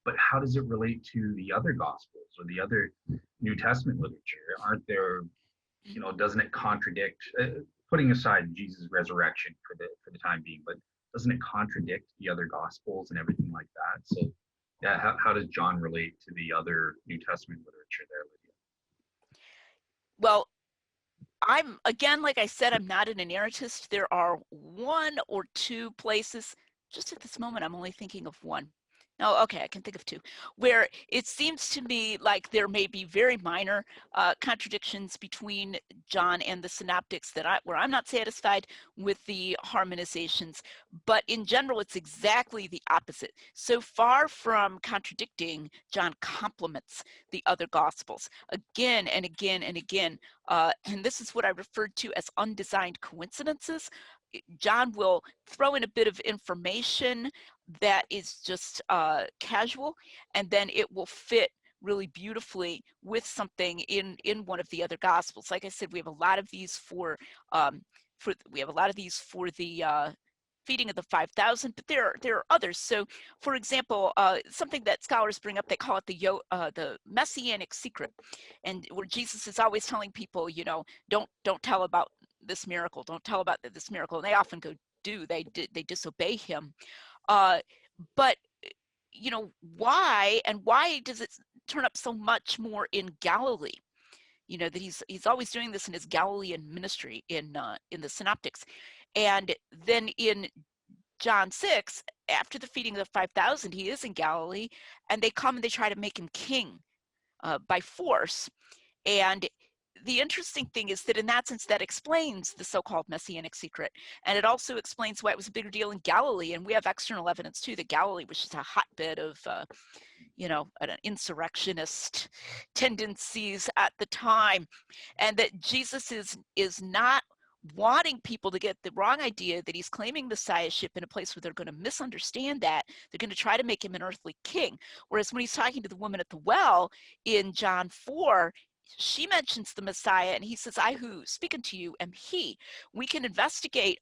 but how does it relate to the other gospels or the other New Testament literature? Aren't there, doesn't it contradict, putting aside Jesus' resurrection for the time being, but doesn't it contradict the other gospels and everything like that? So yeah, how does John relate to the other New Testament literature there, Lydia? Well, I'm, again, like I said, I'm not an inerrantist. There are one or two places, just at this moment, I'm only thinking of one. No, okay, I can think of two, where it seems to me like there may be very minor contradictions between John and the synoptics where I'm not satisfied with the harmonizations, but in general, it's exactly the opposite. So far from contradicting, John complements the other gospels again and again and again. And this is what I referred to as undesigned coincidences. John will throw in a bit of information that is just casual, and then it will fit really beautifully with something in one of the other gospels. Like I said, we have a lot of these for the feeding of the 5,000, but there are others. So, for example, something that scholars bring up, they call it the Messianic Secret, and where Jesus is always telling people, don't tell about this miracle, don't tell about this miracle, and they often they disobey him. But why does it turn up so much more in Galilee? That he's always doing this in his Galilean ministry in the synoptics, and then in John 6, after the feeding of the 5,000, he is in Galilee, and they come and they try to make him king by force. And the interesting thing is that in that sense, that explains the so-called Messianic Secret. And it also explains why it was a bigger deal in Galilee. And we have external evidence too that Galilee was just a hotbed of, an insurrectionist tendencies at the time. And that Jesus is not wanting people to get the wrong idea that he's claiming messiahship in a place where they're going to misunderstand that. They're going to try to make him an earthly king. Whereas when he's talking to the woman at the well in John 4, she mentions the Messiah, and he says, I who speak unto you am he. We can investigate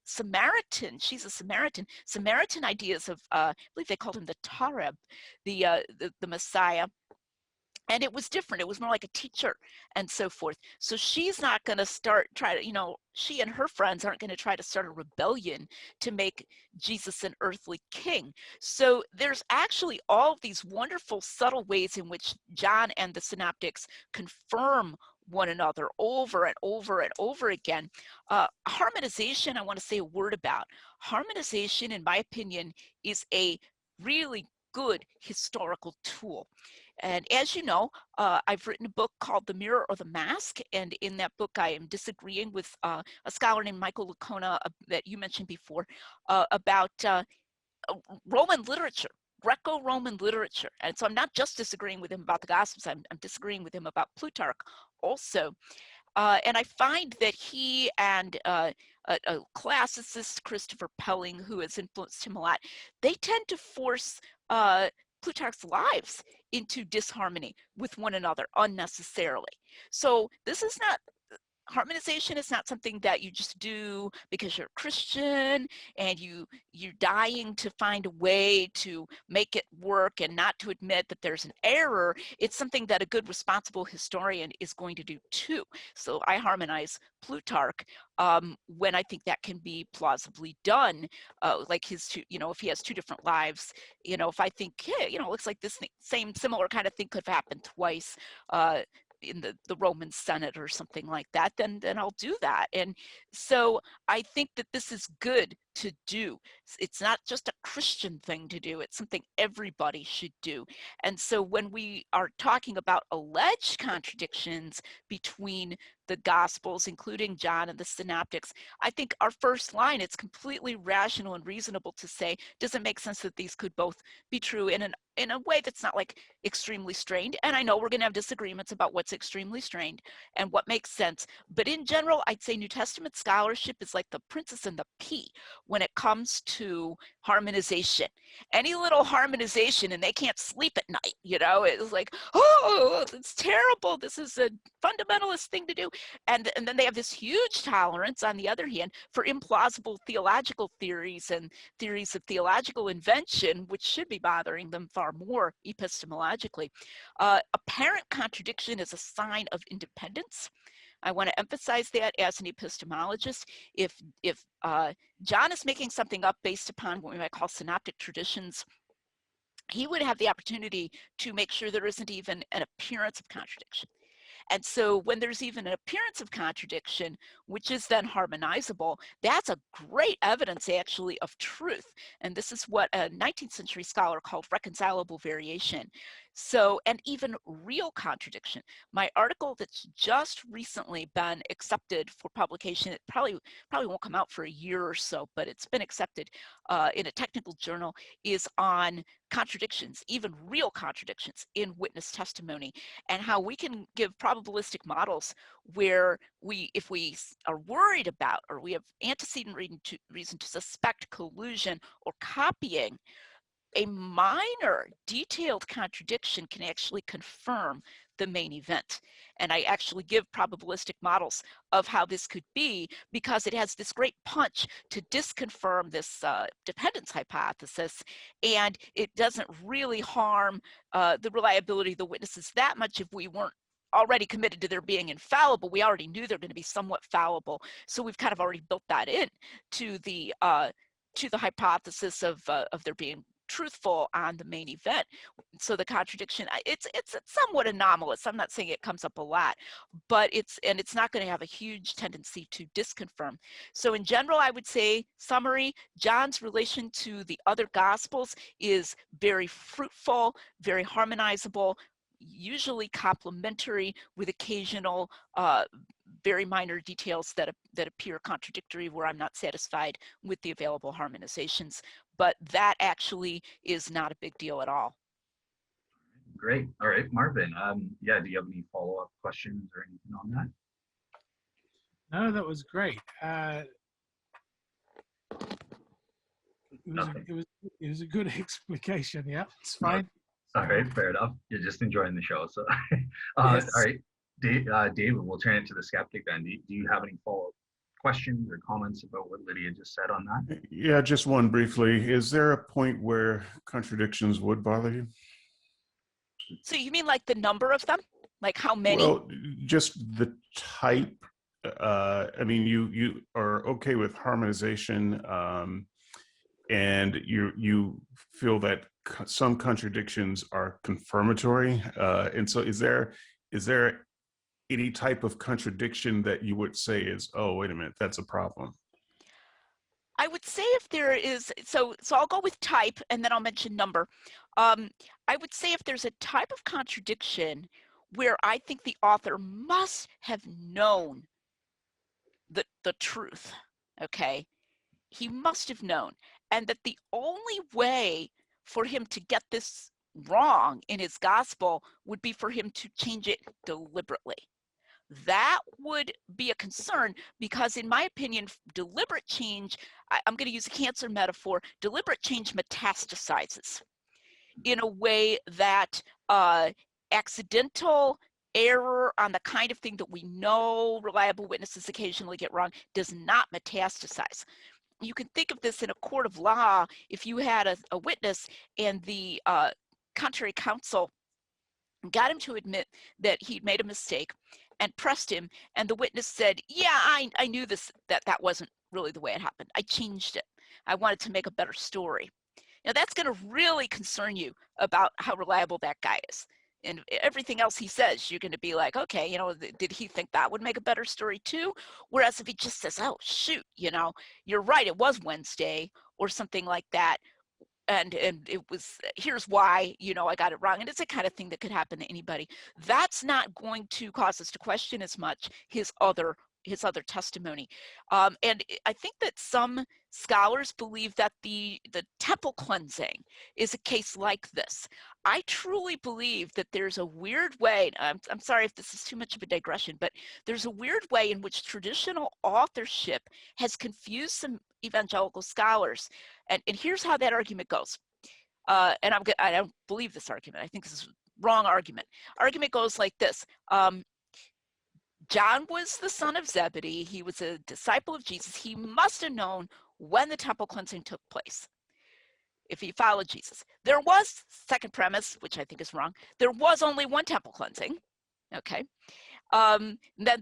Samaritan, she's a Samaritan ideas of, I believe they called him the Tareb, the Messiah. And it was different. It was more like a teacher and so forth. So she's not going to she and her friends aren't going to try to start a rebellion to make Jesus an earthly king. So there's actually all of these wonderful, subtle ways in which John and the synoptics confirm one another over and over and over again. Harmonization, I want to say a word about. Harmonization, in my opinion, is a really good historical tool. And as you know, I've written a book called The Mirror or the Mask. And in that book, I am disagreeing with a scholar named Michael Licona that you mentioned before about Roman literature, Greco-Roman literature. And so I'm not just disagreeing with him about the Gospels, I'm disagreeing with him about Plutarch also. And I find that he and a classicist, Christopher Pelling, who has influenced him a lot, they tend to force Plutarch's lives into disharmony with one another unnecessarily. So this is not, harmonization is not something that you just do because you're a Christian and you're dying to find a way to make it work and not to admit that there's an error. It's something that a good responsible historian is going to do too. So I harmonize Plutarch when I think that can be plausibly done, like his two, if he has two different lives, if I think, hey, looks like this similar kind of thing could have happened twice, in the Roman Senate or something like that, then I'll do that. And so I think that this is good to do. It's not just a Christian thing to do, it's something everybody should do. And so when we are talking about alleged contradictions between the Gospels, including John and the Synoptics, I think our first line, it's completely rational and reasonable to say, does it make sense that these could both be true in a way that's not like extremely strained? And I know we're going to have disagreements about what's extremely strained and what makes sense. But in general, I'd say New Testament scholarship is like the princess and the pea when it comes to harmonization. Any little harmonization and they can't sleep at night, it's like, oh, it's terrible. This is a fundamentalist thing to do. And then they have this huge tolerance, on the other hand, for implausible theological theories and theories of theological invention, which should be bothering them far more epistemologically. Apparent contradiction is a sign of independence. I want to emphasize that as an epistemologist. If John is making something up based upon what we might call synoptic traditions, he would have the opportunity to make sure there isn't even an appearance of contradiction. And so when there's even an appearance of contradiction, which is then harmonizable, that's a great evidence actually of truth. And this is what a 19th century scholar called reconcilable variation. So, and even real contradiction. My article that's just recently been accepted for publication, it probably won't come out for a year or so, but it's been accepted in a technical journal, is on contradictions, even real contradictions in witness testimony, and how we can give probabilistic models where if we are worried about, or we have antecedent reason to suspect collusion or copying, a minor detailed contradiction can actually confirm the main event. And I actually give probabilistic models of how this could be, because it has this great punch to disconfirm this dependence hypothesis, and it doesn't really harm the reliability of the witnesses that much if we weren't already committed to their being infallible. We already knew they're going to be somewhat fallible, so we've kind of already built that in to the hypothesis of their being truthful on the main event. So the contradiction, it's somewhat anomalous. I'm not saying it comes up a lot, but it's not going to have a huge tendency to disconfirm. So in general, I would say, summary, John's relation to the other gospels is very fruitful, very harmonizable, usually complementary, with occasional very minor details that appear contradictory where I'm not satisfied with the available harmonizations. But that actually is not a big deal at all. Great. All right, Marvin. Yeah, do you have any follow-up questions or anything on that? No, that was great. It was a good explication. Yeah, it's fine. All right, fair enough. You're just enjoying the show, so. Yes. All right, David, we'll turn it to the skeptic then. Do you have any follow-up questions or comments about what Lydia just said on that? Yeah, just one briefly. Is there a point where contradictions would bother you? So you mean like the number of them? Like how many? Well, just the type. I mean, you are okay with harmonization, and you feel that some contradictions are confirmatory. And so is there any type of contradiction that you would say is, oh, wait a minute, that's a problem? I would say if there is, so I'll go with type and then I'll mention number. I would say if there's a type of contradiction where I think the author must have known the truth, okay? He must have known, and that the only way for him to get this wrong in his gospel would be for him to change it deliberately. That would be a concern, because in my opinion, deliberate change, I'm going to use a cancer metaphor, deliberate change metastasizes in a way that accidental error on the kind of thing that we know reliable witnesses occasionally get wrong does not metastasize. You can think of this in a court of law. If you had a witness and the contrary counsel got him to admit that he'd made a mistake and pressed him, and the witness said, yeah, I knew this, that wasn't really the way it happened. I changed it. I wanted to make a better story. Now that's going to really concern you about how reliable that guy is. And everything else he says, you're going to be like, okay, you know, did he think that would make a better story too? Whereas if he just says, oh, shoot, you know, you're right, it was Wednesday or something like that, and it was, here's why, you know, I got it wrong. And it's the kind of thing that could happen to anybody. That's not going to cause us to question as much his other testimony. And I think that some scholars believe that the temple cleansing is a case like this. I truly believe that there's a weird way, I'm sorry if this is too much of a digression, but there's a weird way in which traditional authorship has confused some evangelical scholars. And here's how that argument goes. And I don't believe this argument. I think this is wrong argument. Argument goes like this. John was the son of Zebedee. He was a disciple of Jesus. He must have known when the temple cleansing took place if he followed Jesus. There was, second premise, which I think is wrong, there was only one temple cleansing, okay? Then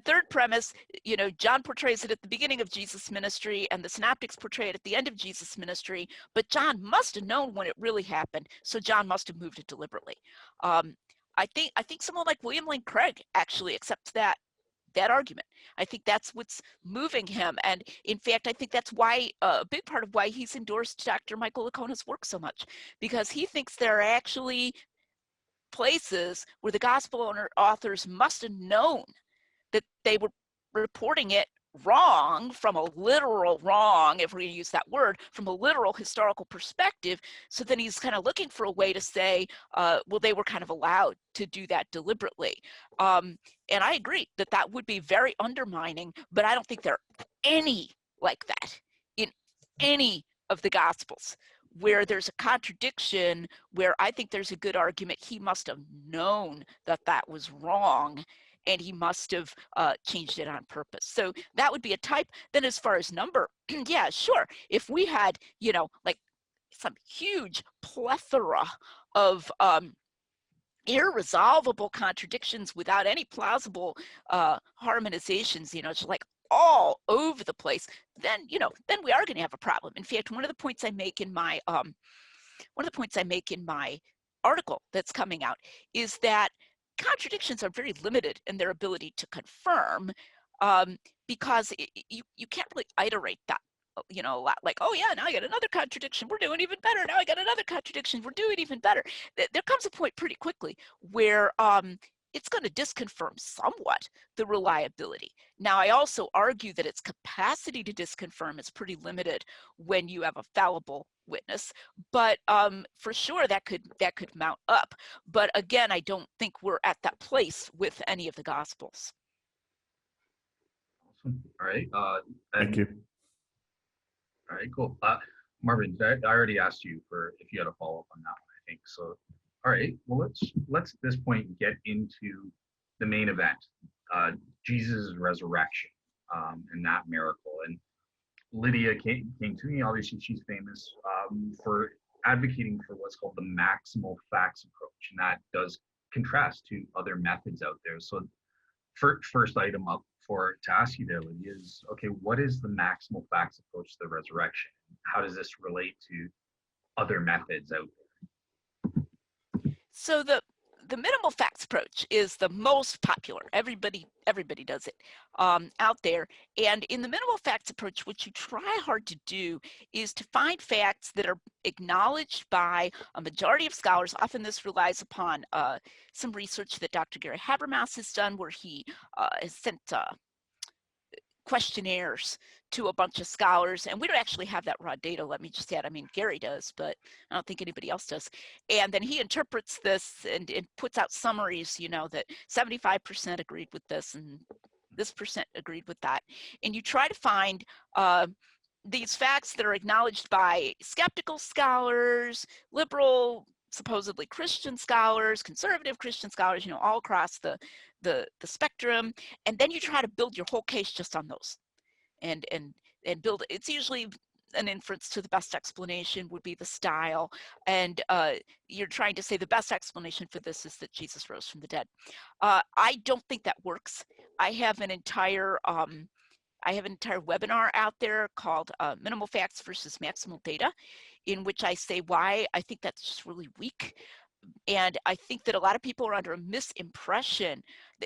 third premise, you know, John portrays it at the beginning of Jesus' ministry and the synoptics portray it at the end of Jesus' ministry, but John must have known when it really happened, so John must have moved it deliberately. I think someone like William Lane Craig actually accepts that argument. I think that's what's moving him. And in fact, I think that's why a big part of why he's endorsed Dr. Michael Licona's work so much, because he thinks there are actually places where the gospel authors must have known that they were reporting it wrong, from a literal wrong, if we're going to use that word, from a literal historical perspective. So then he's kind of looking for a way to say, well, they were kind of allowed to do that deliberately. And I agree that that would be very undermining, but I don't think there are any like that in any of the Gospels where there's a contradiction, where I think there's a good argument he must have known that that was wrong, and he must have changed it on purpose. So that would be a type. Then as far as number, yeah, sure. If we had, like some huge plethora of irresolvable contradictions without any plausible harmonizations, just like all over the place, then, then we are going to have a problem. In fact, one of the points I make in my article that's coming out is that contradictions are very limited in their ability to confirm, because you can't really iterate that, a lot. Like, oh yeah, now I got another contradiction, we're doing even better. Now I got another contradiction, we're doing even better. There comes a point pretty quickly where it's going to disconfirm somewhat the reliability. Now, I also argue that its capacity to disconfirm is pretty limited when you have a fallible witness, but for sure that could mount up. But again, I don't think we're at that place with any of the Gospels. Awesome. All right. Thank you. All right, cool. Marvin, I already asked you for if you had a follow-up on that one, I think. So, all right, well, let's at this point get into the main event, Jesus' resurrection, and that miracle. And Lydia came to me. Obviously, she's famous for advocating for what's called the Maximal Facts Approach, and that does contrast to other methods out there. So, first item up to ask you there, Lydia, is, okay, what is the Maximal Facts Approach to the resurrection? How does this relate to other methods out there? So the minimal facts approach is the most popular. Everybody does it out there. And in the minimal facts approach, what you try hard to do is to find facts that are acknowledged by a majority of scholars. Often this relies upon some research that Dr. Gary Habermas has done, where he has sent questionnaires to a bunch of scholars, and we don't actually have that raw data, let me just add. I mean, Gary does, but I don't think anybody else does. And then he interprets this and puts out summaries, that 75% agreed with this and this percent agreed with that. And you try to find these facts that are acknowledged by skeptical scholars, liberal, supposedly Christian scholars, conservative Christian scholars, all across the spectrum. And then you try to build your whole case just on those, and build. It's usually an inference to the best explanation would be the style, and you're trying to say the best explanation for this is that Jesus rose from the dead. I don't think that works. I have an entire webinar out there called Minimal Facts versus Maximal Data, in which I say why I think that's just really weak. And I think that a lot of people are under a misimpression.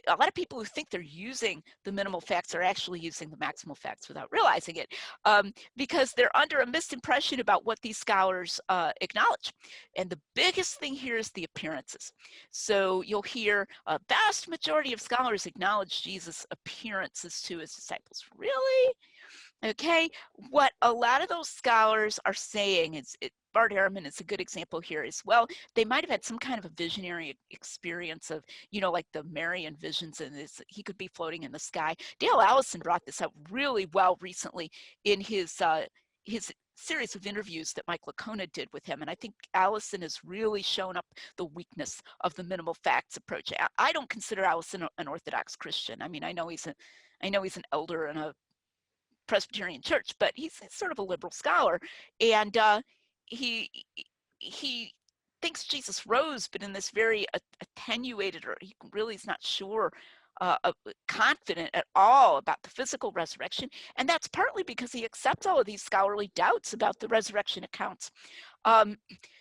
A lot of people who think they're using the minimal facts are actually using the maximal facts without realizing it, because they're under a misimpression about what these scholars acknowledge. And the biggest thing here is the appearances. So you'll hear a vast majority of scholars acknowledge Jesus' appearances to his disciples. Really? Okay, what a lot of those scholars are saying is, Bart Ehrman is a good example here as well. They might have had some kind of a visionary experience of, like the Marian visions, and he could be floating in the sky. Dale Allison brought this up really well recently in his series of interviews that Mike Licona did with him. And I think Allison has really shown up the weakness of the minimal facts approach. I don't consider Allison an Orthodox Christian. I mean, I know he's an elder in a Presbyterian church, but he's sort of a liberal scholar, and he thinks Jesus rose, but in this very attenuated, or he really is not sure, confident at all about the physical resurrection. And that's partly because he accepts all of these scholarly doubts about the resurrection accounts.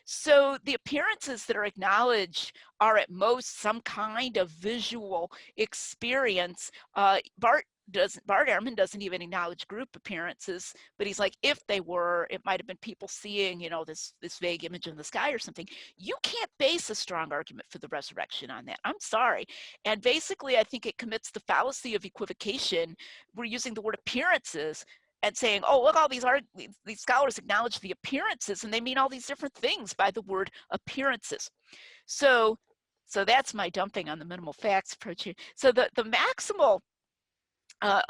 So the appearances that are acknowledged are at most some kind of visual experience. Bart Ehrman doesn't even acknowledge group appearances, but he's like, if they were, it might have been people seeing, this vague image in the sky or something. You can't base a strong argument for the resurrection on that. I'm sorry. And basically, I think it commits the fallacy of equivocation. We're using the word appearances and saying, oh, look, all these scholars acknowledge the appearances, and they mean all these different things by the word appearances. So that's my dumping on the minimal facts approach here. So the maximal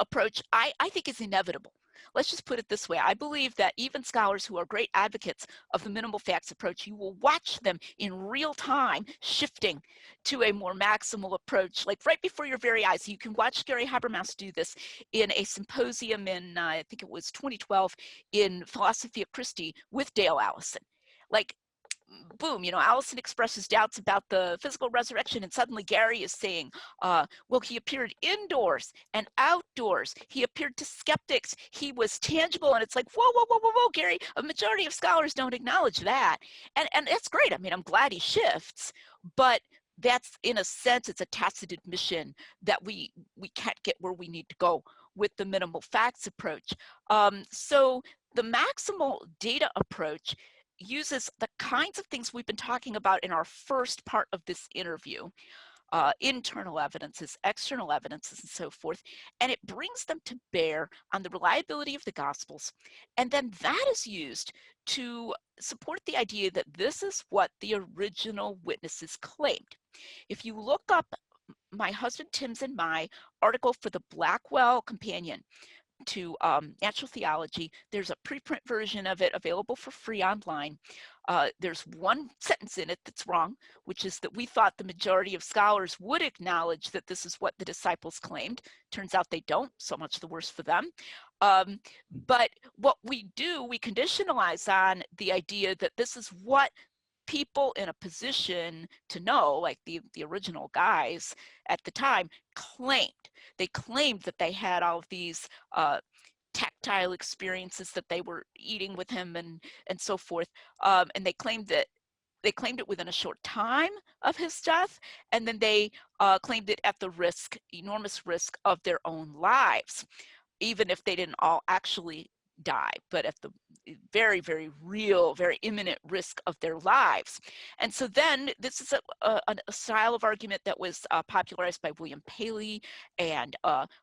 approach, I think, is inevitable. Let's just put it this way. I believe that even scholars who are great advocates of the minimal facts approach, you will watch them in real time shifting to a more maximal approach, like right before your very eyes. You can watch Gary Habermas do this in a symposium in, I think it was 2012, in Philosophy of Christi with Dale Allison. Like, boom, Allison expresses doubts about the physical resurrection, and suddenly Gary is saying, well, he appeared indoors and outdoors. He appeared to skeptics. He was tangible. And it's like, whoa, whoa, whoa, whoa, whoa, Gary, a majority of scholars don't acknowledge that. And that's great. I mean, I'm glad he shifts, but that's, in a sense, it's a tacit admission that we can't get where we need to go with the minimal facts approach. So the maximal data approach uses the kinds of things we've been talking about in our first part of this interview, internal evidences, external evidences, and so forth, and it brings them to bear on the reliability of the Gospels, and then that is used to support the idea that this is what the original witnesses claimed. If you look up my husband Tim's and my article for the Blackwell Companion to Natural Theology, there's a preprint version of it available for free online. There's one sentence in it that's wrong, which is that we thought the majority of scholars would acknowledge that this is what the disciples claimed. Turns out they don't, so much the worse for them. But what we do, we conditionalize on the idea that this is what people in a position to know, like the original guys at the time, claimed. They claimed that they had all of these tactile experiences, that they were eating with him and so forth, and they claimed it within a short time of his death, and then they claimed it at the enormous risk of their own lives, even if they didn't all actually die, but at the very, very real, very imminent risk of their lives. And so then this is a style of argument that was popularized by William Paley and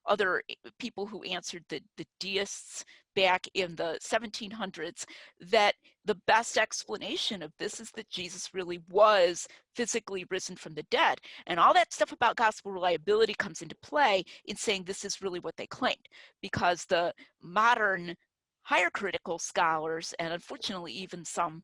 other people who answered the deists back in the 1700s, that the best explanation of this is that Jesus really was physically risen from the dead. And all that stuff about gospel reliability comes into play in saying this is really what they claimed, because the modern higher critical scholars, and unfortunately even some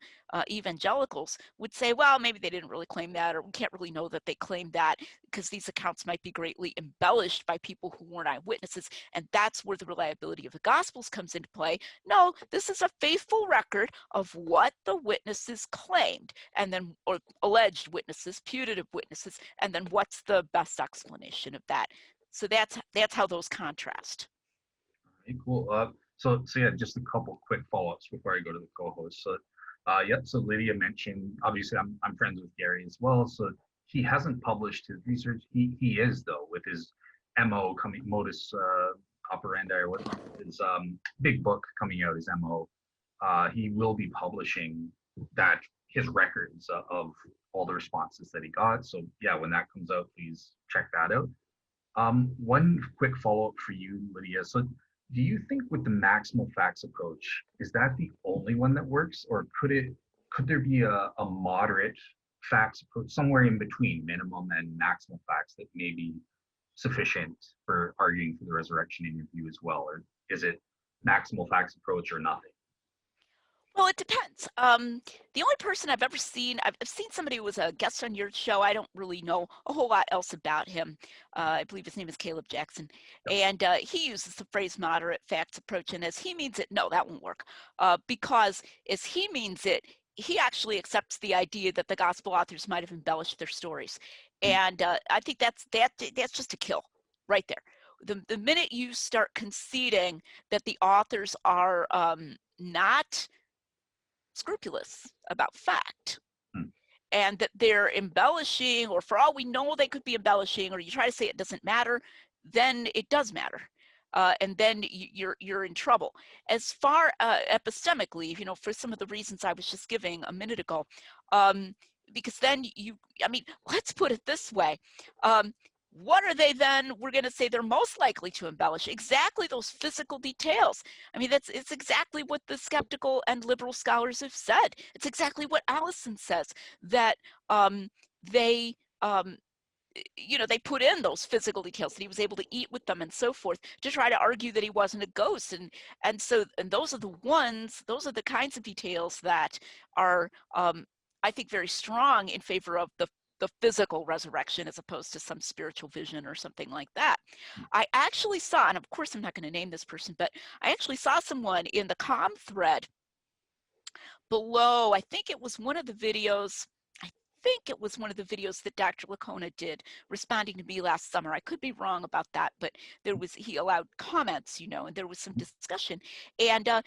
evangelicals, would say, well, maybe they didn't really claim that, or we can't really know that they claimed that because these accounts might be greatly embellished by people who weren't eyewitnesses, and that's where the reliability of the Gospels comes into play. No, this is a faithful record of what the witnesses claimed, and then, or alleged witnesses, putative witnesses, and then what's the best explanation of that. So that's how those contrast. All right, cool. So yeah, just a couple quick follow-ups before I go to the co-host. So so Lydia mentioned, obviously I'm friends with Gary as well, so he hasn't published his research. He is, though, with his MO coming, modus operandi, or what, his big book coming out, his MO. He will be publishing his records of all the responses that he got. So yeah, when that comes out, please check that out. One quick follow-up for you, Lydia. So do you think with the maximal facts approach, is that the only one that works, or could there be a moderate facts approach somewhere in between minimum and maximal facts that may be sufficient for arguing for the resurrection in your view as well? Or is it maximal facts approach or nothing? Well, it depends. The only person I've ever seen, I've seen somebody who was a guest on your show. I don't really know a whole lot else about him. I believe his name is Caleb Jackson. And he uses the phrase moderate facts approach. And as he means it, no, that won't work. Because as he means it, he actually accepts the idea that the gospel authors might have embellished their stories. And I think that's just a kill right there. The minute you start conceding that the authors are not scrupulous about fact. Hmm. And that they're embellishing, or for all we know, they could be embellishing, or you try to say it doesn't matter, then it does matter. And then you're in trouble. As far epistemically, for some of the reasons I was just giving a minute ago, because then let's put it this way. What are they then? We're going to say they're most likely to embellish exactly those physical details. It's exactly what the skeptical and liberal scholars have said. It's exactly what Allison says, that they put in those physical details, that he was able to eat with them and so forth, to try to argue that he wasn't a ghost. And those are the kinds of details that are, I think, very strong in favor of the physical resurrection, as opposed to some spiritual vision or something like that. I actually saw, and of course I'm not going to name this person, but I actually saw someone in the com thread below. I think it was one of the videos that Dr. Lacona did responding to me last summer. I could be wrong about that, but he allowed comments, and there was some discussion. And a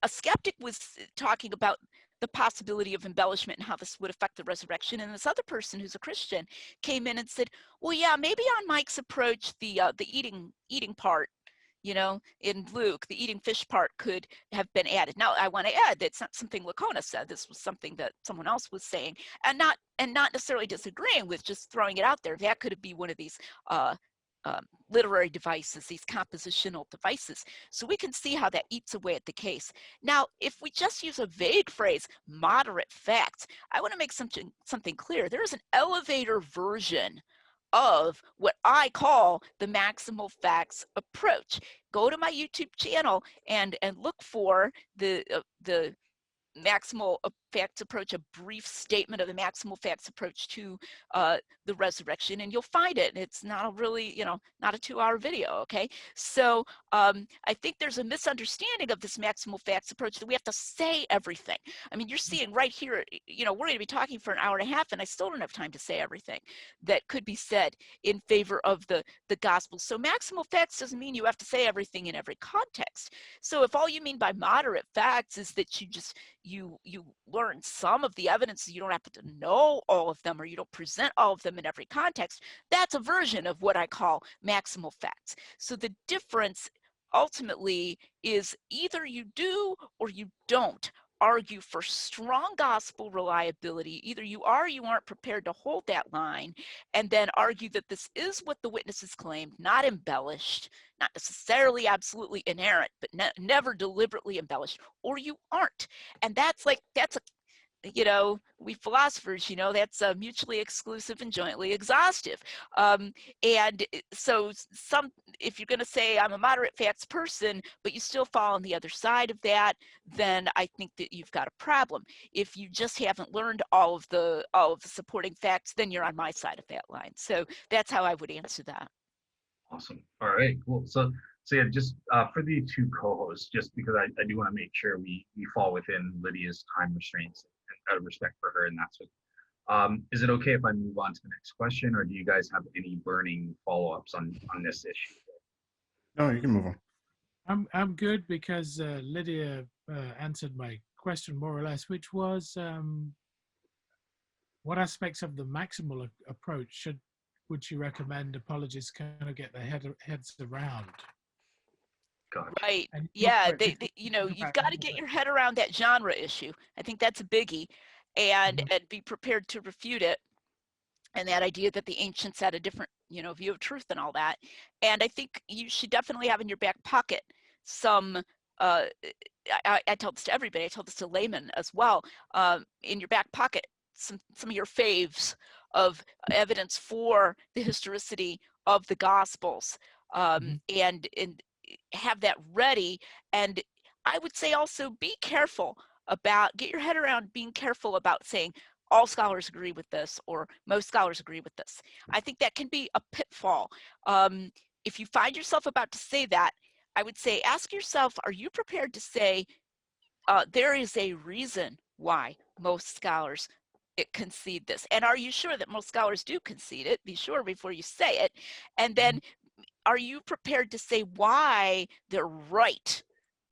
skeptic was talking about the possibility of embellishment and how this would affect the resurrection. And this other person, who's a Christian, came in and said, well, yeah, maybe on Mike's approach, the eating part, in Luke, the eating fish part could have been added. Now, I want to add that's not something Lacona said. This was something that someone else was saying, and not necessarily disagreeing with, just throwing it out there. That could be one of these literary devices, these compositional devices. So we can see how that eats away at the case. Now, if we just use a vague phrase, moderate facts, I want to make something clear. There is an elevator version of what I call the Maximal Facts Approach. Go to my YouTube channel and look for the Maximal Facts Approach, a brief statement of the Maximal Facts Approach to the resurrection, and you'll find it. It's not a really, not a 2-hour video, okay? So I think there's a misunderstanding of this Maximal Facts Approach, that we have to say everything. You're seeing right here, we're going to be talking for an hour and a half, and I still don't have time to say everything that could be said in favor of the gospel. So maximal facts doesn't mean you have to say everything in every context. So if all you mean by moderate facts is that you learn some of the evidence, you don't happen to know all of them, or you don't present all of them in every context, that's a version of what I call maximal facts. So the difference ultimately is either you do or you don't argue for strong gospel reliability. Either you are or you aren't prepared to hold that line, and then argue that this is what the witnesses claimed, not embellished, not necessarily absolutely inerrant, but never deliberately embellished, or you aren't. And that's a, we philosophers, that's mutually exclusive and jointly exhaustive. And so if you're going to say I'm a moderate facts person, but you still fall on the other side of that, then I think that you've got a problem. If you just haven't learned all of the supporting facts, then you're on my side of that line. So that's how I would answer that. Awesome. All right, cool. So yeah, just for the two co-hosts, just because I do want to make sure we fall within Lydia's time restraints, and out of respect for her, and that's what. Is it okay if I move on to the next question, or do you guys have any burning follow-ups on this issue? No, you can move on. I'm good, because Lydia answered my question more or less, which was what aspects of the maximal approach would she recommend apologists kind of get their heads around? Gotcha. Right. Yeah. You've got to get your head around that genre issue. I think that's a biggie, and be prepared to refute it. And that idea that the ancients had a different, view of truth and all that. And I think you should definitely have in your back pocket some, I tell this to everybody, I tell this to laymen as well, in your back pocket, some of your faves of evidence for the historicity of the Gospels, and have that ready. And I would say also be careful about, get your head around being careful about saying all scholars agree with this, or most scholars agree with this. I think that can be a pitfall. If you find yourself about to say that, I would say, ask yourself, are you prepared to say, there is a reason why most scholars concede this? And are you sure that most scholars do concede it? Be sure before you say it. And then, are you prepared to say why they're right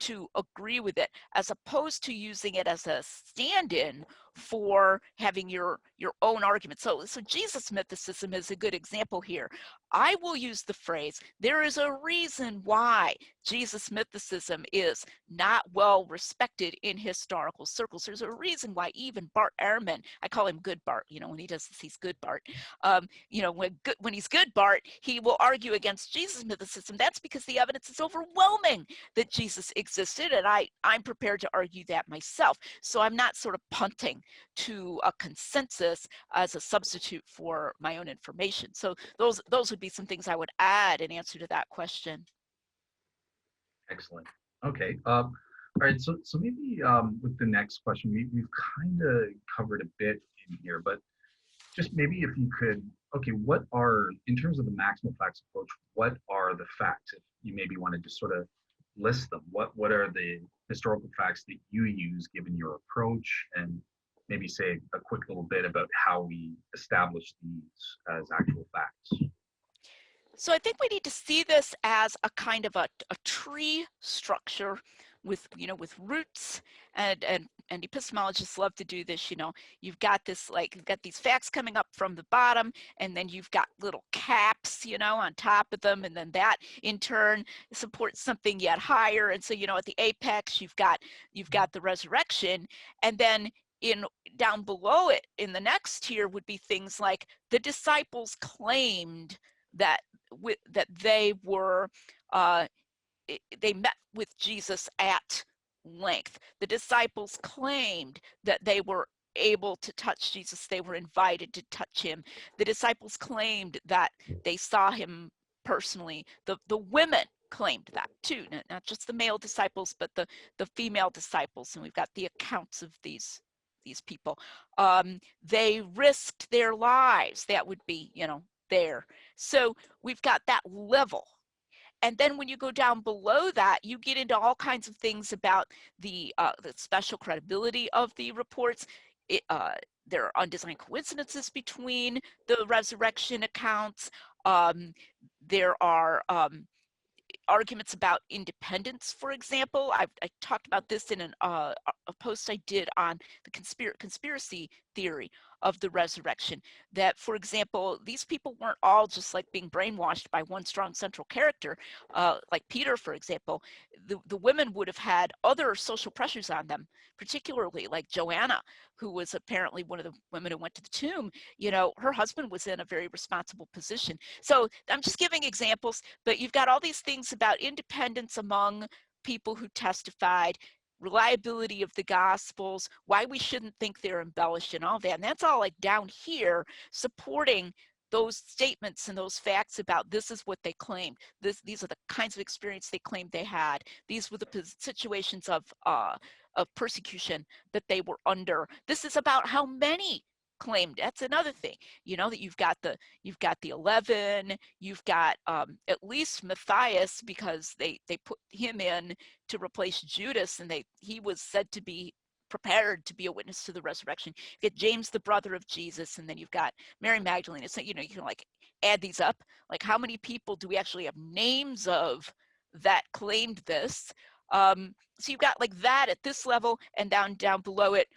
to agree with it, as opposed to using it as a stand-in for having your own argument. So Jesus mythicism is a good example here. I will use the phrase, there is a reason why Jesus mythicism is not well respected in historical circles. There's a reason why even Bart Ehrman, I call him Good Bart, when he does this, he's Good Bart. When he's Good Bart, he will argue against Jesus mythicism. That's because the evidence is overwhelming that Jesus existed, and I'm prepared to argue that myself. So I'm not sort of punting to a consensus as a substitute for my own information. So those would be some things I would add in answer to that question. Excellent. Okay. All right. So maybe with the next question, we've kind of covered a bit in here, but just maybe if you could, okay, what are, in terms of the maximal facts approach, what are the facts? If you maybe want to just sort of list them, what are the historical facts that you use given your approach, and maybe say a quick little bit about how we establish these as actual facts. So I think we need to see this as a kind of a tree structure with roots, and epistemologists love to do this. You've got this, like, you've got these facts coming up from the bottom, and then you've got little caps on top of them, and then that in turn supports something yet higher. And so at the apex you've got the resurrection, and then down below it in the next tier would be things like the disciples claimed that they were they met with Jesus at length. The disciples claimed that they were able to touch Jesus. They were invited to touch him. The disciples claimed that they saw him personally. The women claimed that too, not just the male disciples, but the female disciples. And we've got the accounts of these people. They risked their lives. That would be, there. So we've got that level. And then when you go down below that, you get into all kinds of things about the special credibility of the reports. There are undesigned coincidences between the resurrection accounts. There are arguments about independence, for example. I talked about this in a post I did on the conspiracy theory of the resurrection, that, for example, these people weren't all just like being brainwashed by one strong central character, like Peter, for example. The women would have had other social pressures on them, particularly like Joanna, who was apparently one of the women who went to the tomb. Her husband was in a very responsible position. So I'm just giving examples, but you've got all these things about independence among people who testified, reliability of the Gospels, why we shouldn't think they're embellished, and all that. And that's all like down here supporting those statements and those facts about this is what they claimed. These are the kinds of experience they claimed they had. These were the situations of persecution that they were under. This is about how many claimed. That's another thing, that you've got the 11, you've got at least Matthias, because they put him in to replace Judas, and he was said to be prepared to be a witness to the resurrection. You get James, the brother of Jesus, and then you've got Mary Magdalene. So you can like add these up, like how many people do we actually have names of that claimed this? So you've got like that at this level, and down below it,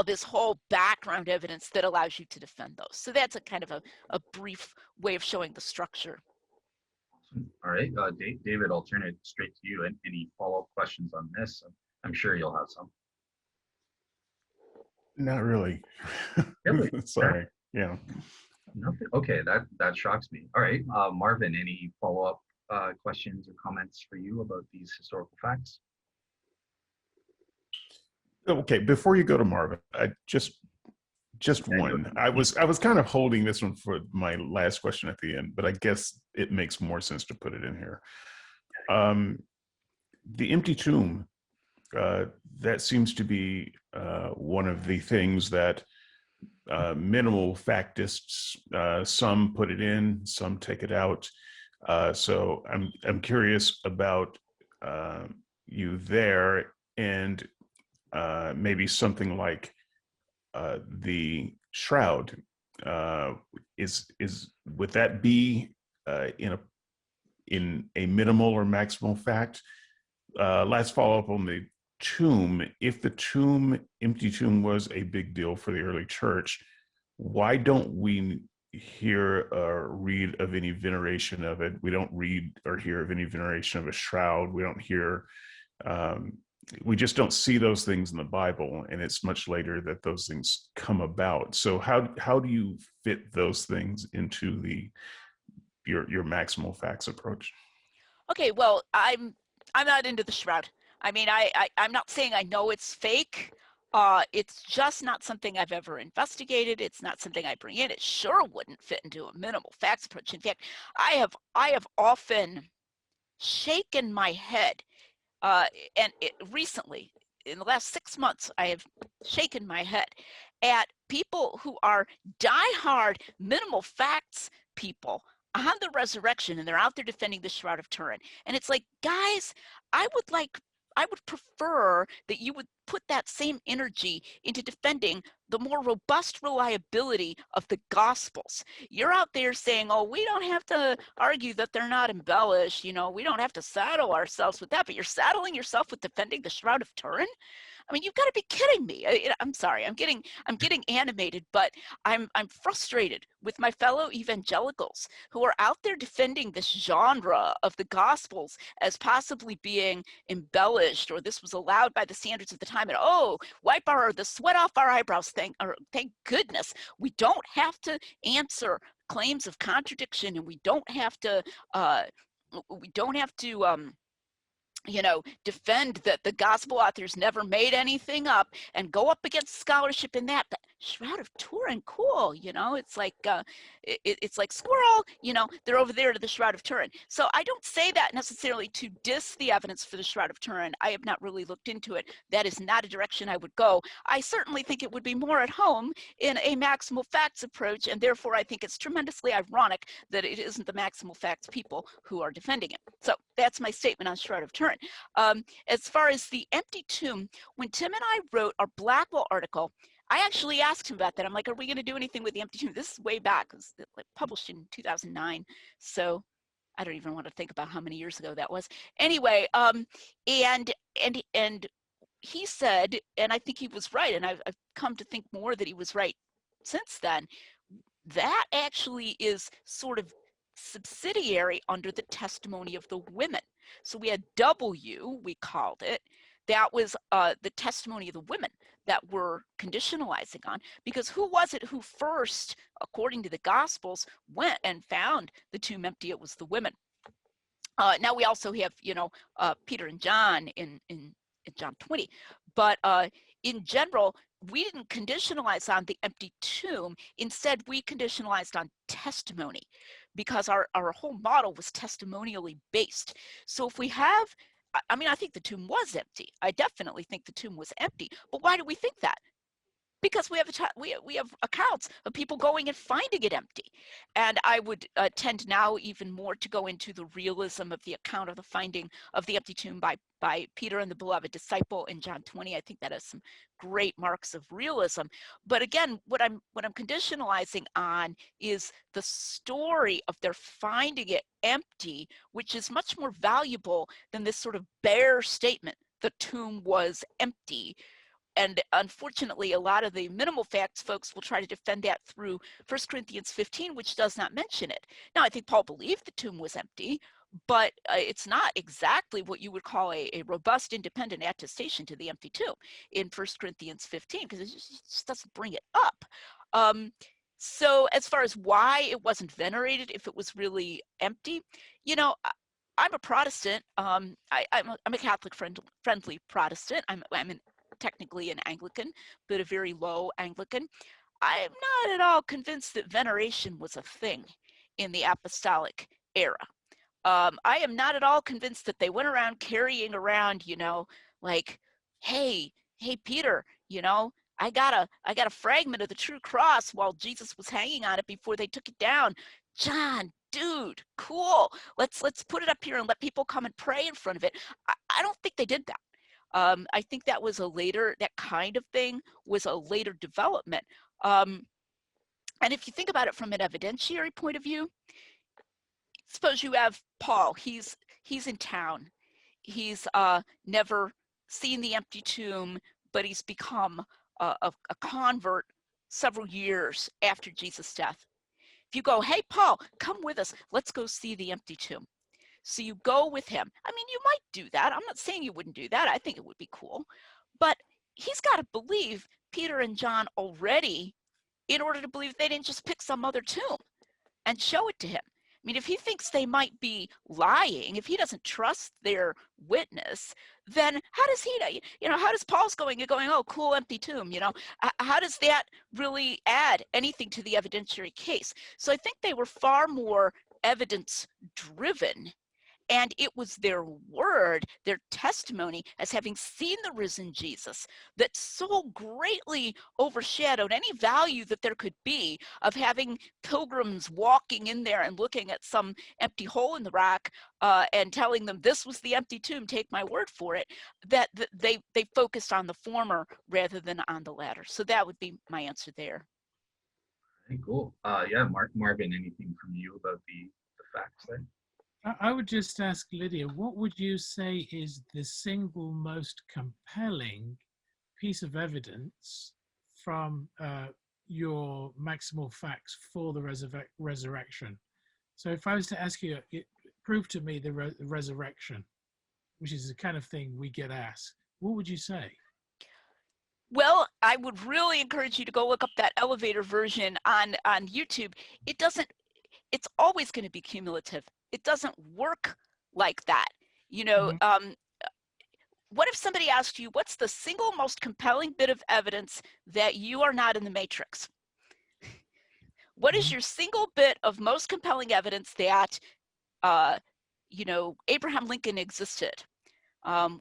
this whole background evidence that allows you to defend those. So that's a kind of a brief way of showing the structure. All right, David, I'll turn it straight to you. Any follow-up questions on this? I'm sure you'll have some. Not really. Really? Sorry. Yeah. Nothing. Okay, that shocks me. All right, Marvin, any follow-up questions or comments for you about these historical facts? Okay, before you go to Marvin, I just one. I was kind of holding this one for my last question at the end, but I guess it makes more sense to put it in here. The empty tomb, that seems to be one of the things that minimal factists, some put it in, some take it out. So I'm curious about you there, and maybe something like the shroud. Would that be in a minimal or maximal fact? last follow-up on the tomb. If the empty tomb was a big deal for the early church, why don't we hear or read of any veneration of it? We don't read or hear of any veneration of a shroud. We don't hear, we just don't see those things in the Bible, and it's much later that those things come about. So how do you fit those things into your maximal facts approach? Okay, well, I'm not into the shroud. I mean, I'm not saying I know it's fake. It's just not something I've ever investigated. It's not something I bring in. It sure wouldn't fit into a minimal facts approach. In fact, I have often shaken my head, and recently, in the last 6 months, I have shaken my head at people who are diehard minimal facts people on the resurrection, and they're out there defending the Shroud of Turin. And it's like, guys, I would prefer that you would put that same energy into defending the more robust reliability of the Gospels. You're out there saying, oh, we don't have to argue that they're not embellished. You know, we don't have to saddle ourselves with that, but you're saddling yourself with defending the Shroud of Turin? I mean, you've got to be kidding me. I'm sorry, I'm getting animated, but I'm frustrated with my fellow evangelicals who are out there defending this genre of the Gospels as possibly being embellished, or this was allowed by the standards of the time, and oh, wipe the sweat off our eyebrows. Thank goodness we don't have to answer claims of contradiction, and we don't have to defend that the gospel authors never made anything up and go up against scholarship in that. But Shroud of Turin, cool, it's like it's like squirrel, they're over there to the Shroud of Turin. So I don't say that necessarily to diss the evidence for the Shroud of Turin. I have not really looked into it. That is not a direction I would go. I certainly think it would be more at home in a maximal facts approach, and therefore I think it's tremendously ironic that it isn't the maximal facts people who are defending it. So that's my statement on Shroud of Turin. As far as the empty tomb, when Tim and I wrote our Blackwell article, I actually asked him about that. I'm like, are we going to do anything with the empty tomb? This is way back. It was published in 2009. So I don't even want to think about how many years ago that was. Anyway, and he said, and I think he was right, and I've come to think more that he was right since then, that actually is sort of subsidiary under the testimony of the women. So we had W, we called it. That was the testimony of the women that we're conditionalizing on, because who was it who first, according to the Gospels, went and found the tomb empty? It was the women. Now we also have, Peter and John in John 20, but in general, we didn't conditionalize on the empty tomb. Instead, we conditionalized on testimony, because our whole model was testimonially based. So if we have, I think the tomb was empty. I definitely think the tomb was empty. But why do we think that? Because we have accounts of people going and finding it empty. And I would tend now even more to go into the realism of the account of the finding of the empty tomb by Peter and the beloved disciple in John 20. I think that has some great marks of realism. But again, what I'm conditionalizing on is the story of their finding it empty, which is much more valuable than this sort of bare statement, the tomb was empty. And unfortunately, a lot of the minimal facts folks will try to defend that through 1 Corinthians 15, which does not mention it. Now, I think Paul believed the tomb was empty, but it's not exactly what you would call a robust, independent attestation to the empty tomb in 1 Corinthians 15, because it just doesn't bring it up. So as far as why it wasn't venerated, if it was really empty, I'm a Protestant. I'm a Catholic friendly Protestant. I'm technically an Anglican, but a very low Anglican. I'm not at all convinced that veneration was a thing in the apostolic era. I am not at all convinced that they went around carrying around, like, hey Peter, I got a fragment of the true cross while Jesus was hanging on it before they took it down. John, dude, cool. Let's put it up here and let people come and pray in front of it. I don't think they did that. I think that kind of thing was a later development. And if you think about it from an evidentiary point of view, suppose you have Paul, he's in town, he's never seen the empty tomb, but he's become a convert several years after Jesus' death. If you go, hey, Paul, come with us, let's go see the empty tomb. So you go with him. I mean, you might do that. I'm not saying you wouldn't do that. I think it would be cool. But he's got to believe Peter and John already in order to believe they didn't just pick some other tomb and show it to him. I mean, if he thinks they might be lying, if he doesn't trust their witness, then how does he, how does Paul's going, oh, cool, empty tomb, how does that really add anything to the evidentiary case? So I think they were far more evidence driven. And it was their word, their testimony as having seen the risen Jesus that so greatly overshadowed any value that there could be of having pilgrims walking in there and looking at some empty hole in the rock and telling them this was the empty tomb, take my word for it, that they focused on the former rather than on the latter. So that would be my answer there. Okay, cool. Yeah, Marvin, anything from you about the facts there? I would just ask Lydia, what would you say is the single most compelling piece of evidence from your maximal facts for the resurrection? So if I was to ask you, prove to me the resurrection, which is the kind of thing we get asked, what would you say? Well, I would really encourage you to go look up that elevator version on YouTube. It's always going to be cumulative. It doesn't work like that. What if somebody asked you, what's the single most compelling bit of evidence that you are not in the matrix? What is your single bit of most compelling evidence that, Abraham Lincoln existed?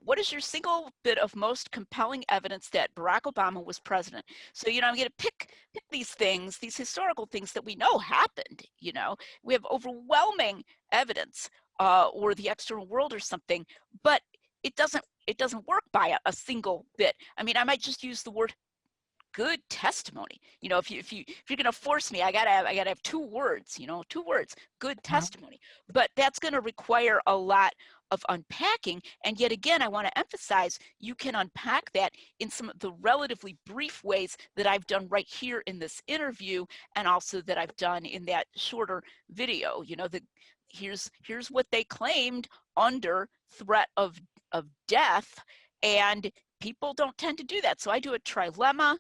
What is your single bit of most compelling evidence that Barack Obama was president? So, I'm going to pick these things, these historical things that we know happened. We have overwhelming evidence or the external world or something, but it doesn't work by a single bit. I mean, I might just use the word good testimony. If you're going to force me, I gotta have 2 words, 2 words, good testimony. But that's going to require a lot of unpacking. And yet again, I want to emphasize you can unpack that in some of the relatively brief ways that I've done right here in this interview, and also that I've done in that shorter video. Here's what they claimed under threat of death, and people don't tend to do that. So I do a trilemma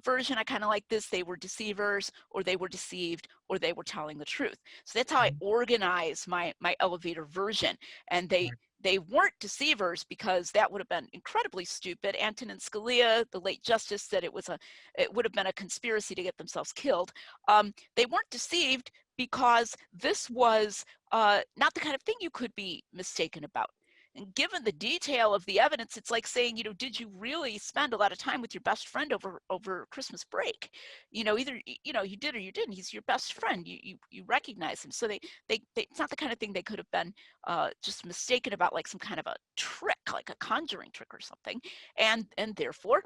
version. I kind of like this: they were deceivers, or they were deceived, or they were telling the truth. So that's how I organize my elevator version. And they weren't deceivers, because that would have been incredibly stupid. Antonin Scalia, the late justice, said it would have been a conspiracy to get themselves killed. They weren't deceived because this was not the kind of thing you could be mistaken about. And given the detail of the evidence, it's like saying, did you really spend a lot of time with your best friend over Christmas break? Either you did or you didn't. He's your best friend. You recognize him. So it's not the kind of thing they could have been just mistaken about, like some kind of a trick, like a conjuring trick or something. And therefore,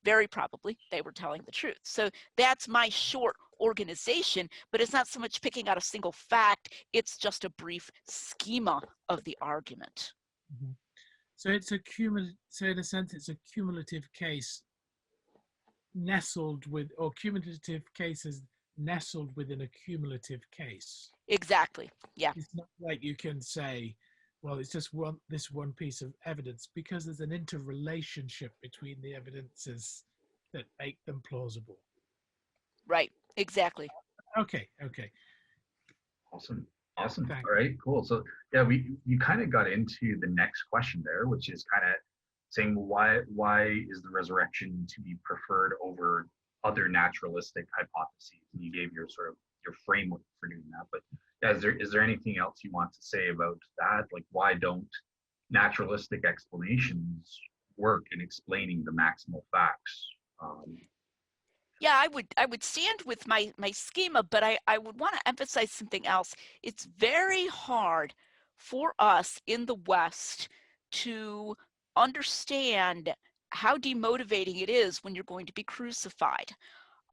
very probably, they were telling the truth. So that's my short organization, but it's not so much picking out a single fact, it's just a brief schema of the argument. So it's so in a sense, it's a cumulative case cumulative cases nestled within a cumulative case. Exactly. Yeah. It's not like you can say, well, it's just this one piece of evidence, because there's an interrelationship between the evidences that make them plausible. Right. Exactly. Okay. Awesome. Thanks. All right, cool. So yeah, you kind of got into the next question there, which is kind of saying, why is the resurrection to be preferred over other naturalistic hypotheses? And you gave your sort of your framework for doing that. But yeah, is there anything else you want to say about that? Like, why don't naturalistic explanations work in explaining the maximal facts? Yeah, I would stand with my schema, but I would want to emphasize something else. It's very hard for us in the West to understand how demotivating it is when you're going to be crucified.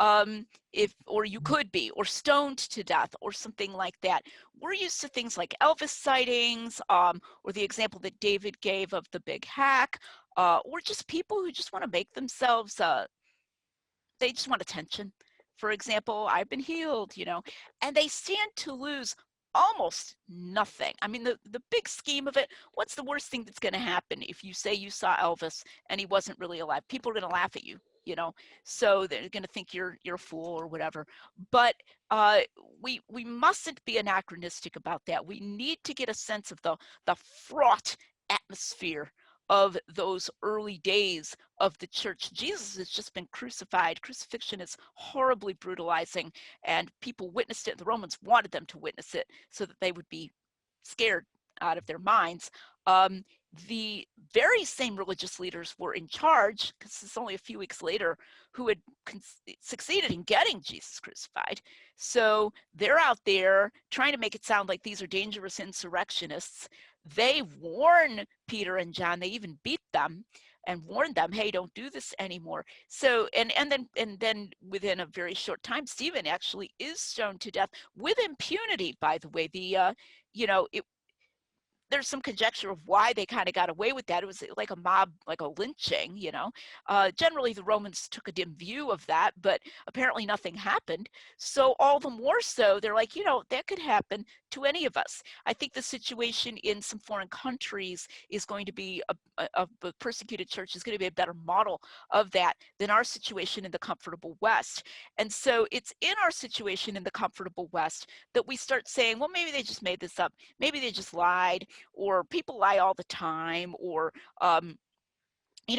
or you could be, or stoned to death, or something like that. We're used to things like Elvis sightings, or the example that David gave of the big hack, or just people who just want to make themselves, they just want attention. For example, I've been healed, and they stand to lose almost nothing. I mean, the big scheme of it, what's the worst thing that's going to happen if you say you saw Elvis and he wasn't really alive? People are going to laugh at you, so they're going to think you're a fool or whatever. But we mustn't be anachronistic about that. We need to get a sense of the fraught atmosphere of those early days of the church. Jesus has just been crucified. Crucifixion is horribly brutalizing, and people witnessed it. The Romans wanted them to witness it so that they would be scared out of their minds. The very same religious leaders were in charge, because it's only a few weeks later, who had succeeded in getting Jesus crucified. So they're out there trying to make it sound like these are dangerous insurrectionists. They warn Peter and John. They even beat them and warned them, hey, don't do this anymore. So and then within a very short time, Stephen actually is stoned to death with impunity, by the way. There's some conjecture of why they kind of got away with that. It was like a mob, like a lynching, Generally, the Romans took a dim view of that, but apparently nothing happened. So all the more so, they're like, that could happen to any of us. I think the situation in some foreign countries is going to be, a persecuted church is going to be a better model of that than our situation in the comfortable West. And so it's in our situation in the comfortable West that we start saying, well, maybe they just made this up. Maybe they just lied, or people lie all the time, or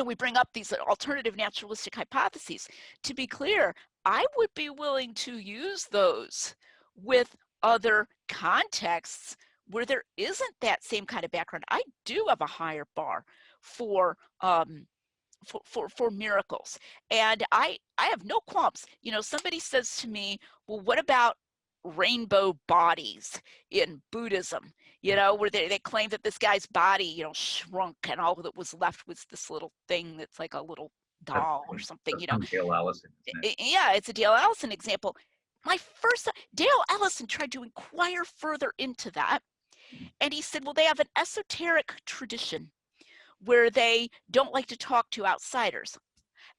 we bring up these alternative naturalistic hypotheses. To be clear, I would be willing to use those with other contexts where there isn't that same kind of background. I do have a higher bar for miracles, and I have no qualms. Somebody says to me, well, what about rainbow bodies in Buddhism, where they claim that this guy's body, shrunk, and all that was left was this little thing that's like a little doll or something, From Dale Allison, isn't it? Yeah, it's a Dale Allison example. Dale Allison tried to inquire further into that, and he said, well, they have an esoteric tradition where they don't like to talk to outsiders.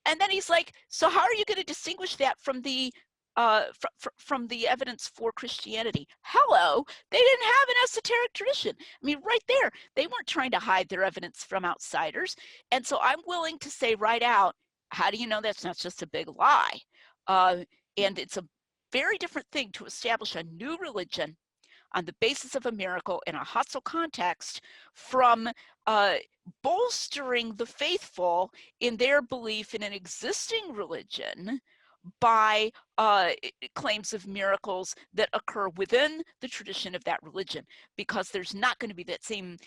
And then he's like, so how are you going to distinguish that from the evidence for Christianity? Hello, they didn't have an esoteric tradition. I mean, right there, they weren't trying to hide their evidence from outsiders. And so I'm willing to say right out, how do you know that's not just a big lie? And it's a very different thing to establish a new religion on the basis of a miracle in a hostile context from bolstering the faithful in their belief in an existing religion by claims of miracles that occur within the tradition of that religion, because there's not going to be that same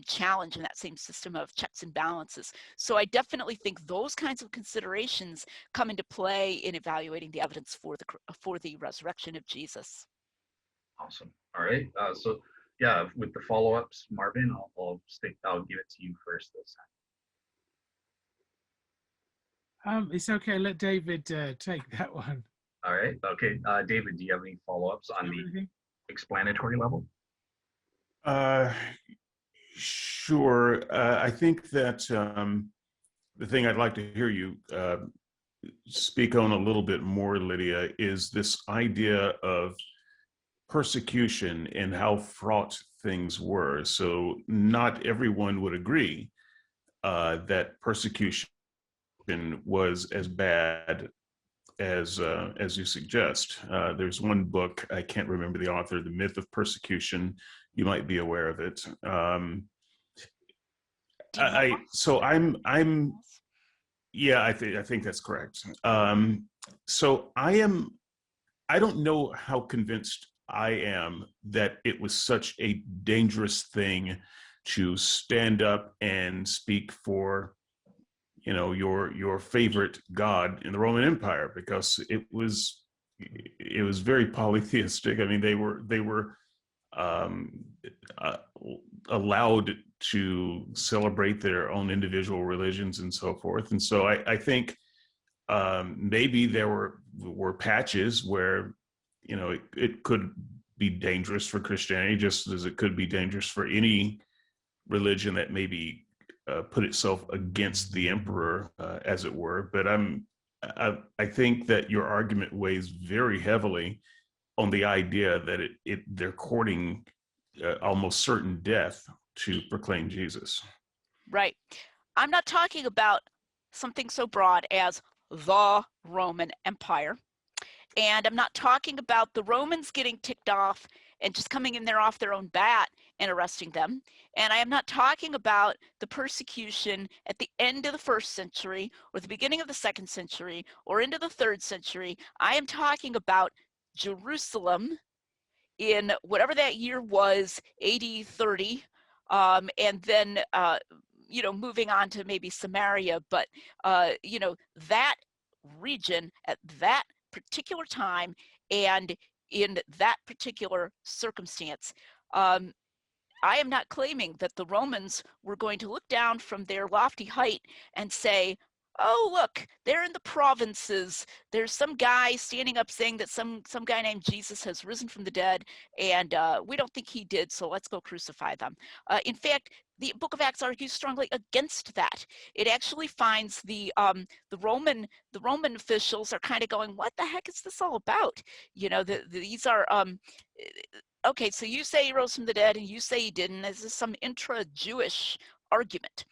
challenge and that same system of checks and balances. So I definitely think those kinds of considerations come into play in evaluating the evidence for the resurrection of Jesus. Awesome. All right. So yeah, with the follow-ups, Marvin, I'll give it to you first this time. It's okay. Let David take that one. All right. Okay. David, do you have any follow-ups on the explanatory level? Sure. I think that the thing I'd like to hear you speak on a little bit more, Lydia, is this idea of persecution and how fraught things were. So not everyone would agree that persecution was as bad as you suggest. There's one book, I can't remember the author, The Myth of Persecution. You might be aware of it. I think that's correct. So I don't know how convinced I am that it was such a dangerous thing to stand up and speak for, your favorite god in the Roman Empire, because it was very polytheistic. I mean, they were allowed to celebrate their own individual religions and so forth. And so I think Maybe there were patches where, it could be dangerous for Christianity, just as it could be dangerous for any religion that maybe put itself against the emperor, as it were. But I think that your argument weighs very heavily on the idea that they're courting almost certain death to proclaim Jesus. Right. I'm not talking about something so broad as the Roman Empire. And I'm not talking about the Romans getting ticked off and just coming in there off their own bat and arresting them. And I am not talking about the persecution at the end of the 1st century or the beginning of the 2nd century or into the 3rd century. I am talking about Jerusalem in whatever that year was, AD 30, and then moving on to maybe Samaria, but that region at that particular time and in that particular circumstance. I am not claiming that the Romans were going to look down from their lofty height and say, oh, look, they're in the provinces. There's some guy standing up saying that some guy named Jesus has risen from the dead, and we don't think he did, so let's go crucify them. In fact, the Book of Acts argues strongly against that. It actually finds the Roman officials are kind of going, what the heck is this all about? These are okay, so you say he rose from the dead and you say he didn't. This is some intra-Jewish argument.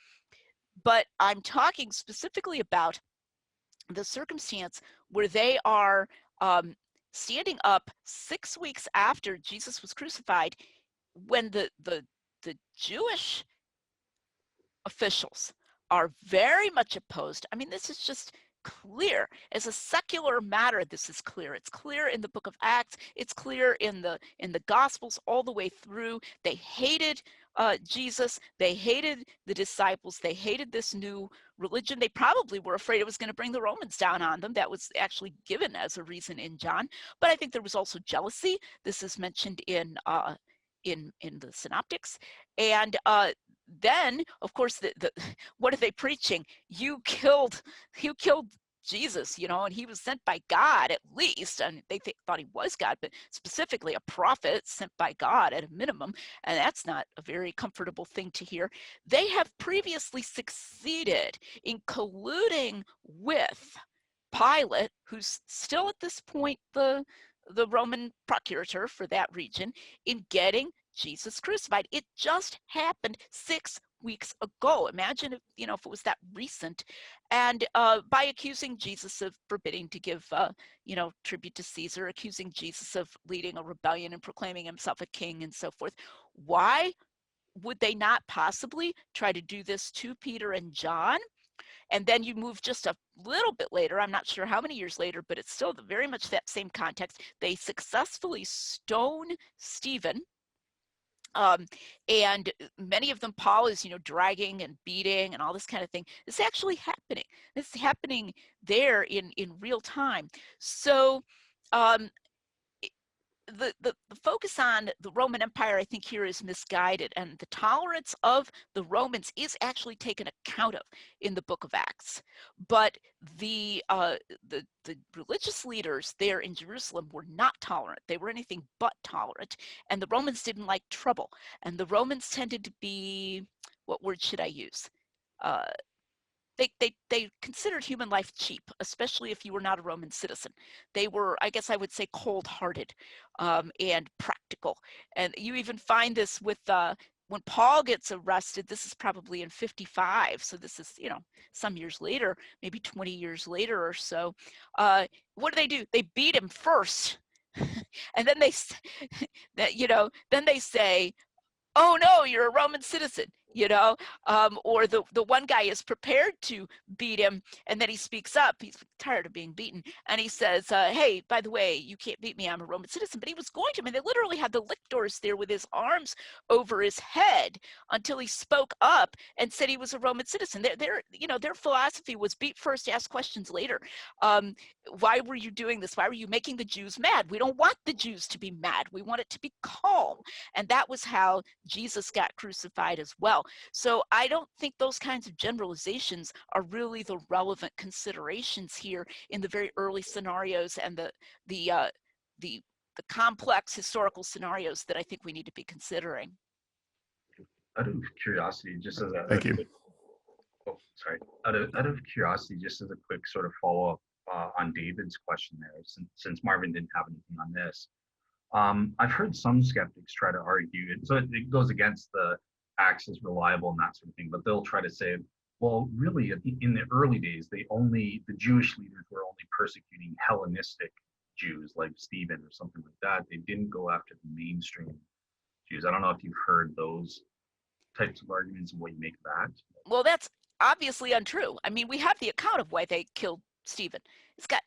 But I'm talking specifically about the circumstance where they are standing up 6 weeks after Jesus was crucified, when the Jewish officials are very much opposed. I mean, this is just clear. As a secular matter, this is clear. It's clear in the Book of Acts. It's clear in the Gospels all the way through. They hated Jesus. They hated the disciples. They hated this new religion. They probably were afraid it was going to bring the Romans down on them. That was actually given as a reason in John. But I think there was also jealousy. This is mentioned in the Synoptics. And then, of course, what are they preaching? You killed Jesus, and he was sent by God at least. And they thought he was God, but specifically a prophet sent by God at a minimum. And that's not a very comfortable thing to hear. They have previously succeeded in colluding with Pilate, who's still at this point the Roman procurator for that region, in getting Jesus crucified. It just happened 6 weeks ago. Imagine if it was that recent. And by accusing Jesus of forbidding to give tribute to Caesar, accusing Jesus of leading a rebellion and proclaiming himself a king and so forth. Why would they not possibly try to do this to Peter and John? And then you move just a little bit later, I'm not sure how many years later, but it's still very much that same context. They successfully stone Stephen. And many of them, Paul is, dragging and beating and all this kind of thing. It's actually happening. It's happening there in real time. So the focus on the Roman Empire, I think, here is misguided, and the tolerance of the Romans is actually taken account of in the Book of Acts. But the religious leaders there in Jerusalem were not tolerant. They were anything but tolerant, and the Romans didn't like trouble. And the Romans tended to be, what word should I use? They considered human life cheap, especially if you were not a Roman citizen. They were, I guess I would say, cold-hearted and practical. And you even find this with when Paul gets arrested. This is probably in 55, so this is some years later, maybe 20 years later or so. What do? They beat him first, and then then they say, oh no, you're a Roman citizen, or the one guy is prepared to beat him, and then he speaks up. He's tired of being beaten, and he says, hey, by the way, you can't beat me, I'm a Roman citizen. But he was going to, and they literally had the lictors there with his arms over his head until he spoke up and said he was a Roman citizen. Their philosophy was beat first, ask questions later. Why were you doing this? Why were you making the Jews mad? We don't want the Jews to be mad. We want it to be calm. And that was how Jesus got crucified as well. So I don't think those kinds of generalizations are really the relevant considerations here in the very early scenarios and the complex historical scenarios that I think we need to be considering. Out of curiosity, just as Thank you. oh, sorry. Out of curiosity, just as a quick sort of follow-up on David's question there, since Marvin didn't have anything on this. I've heard some skeptics try to argue it, so it goes against the Acts as reliable and that sort of thing, but they'll try to say, well, really, in the early days, the Jewish leaders were only persecuting Hellenistic Jews like Stephen or something like that. They didn't go after the mainstream Jews. I don't know if you've heard those types of arguments and what you make of that. Well, that's obviously untrue. I mean, we have the account of why they killed Stephen. It's got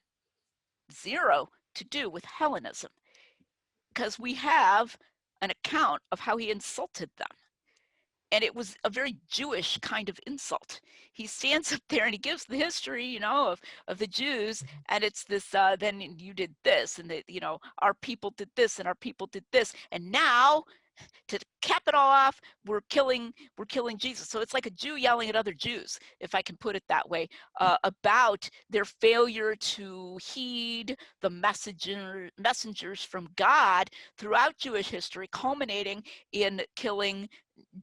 zero to do with Hellenism, because we have an account of how he insulted them. And it was a very Jewish kind of insult. He stands up there and he gives the history, you know, of the Jews, and it's this, then you did this, and you know, our people did this, and our people did this, and now, to cap it all off, we're killing Jesus. So it's like a Jew yelling at other Jews, if I can put it that way, about their failure to heed the messengers from God throughout Jewish history, culminating in killing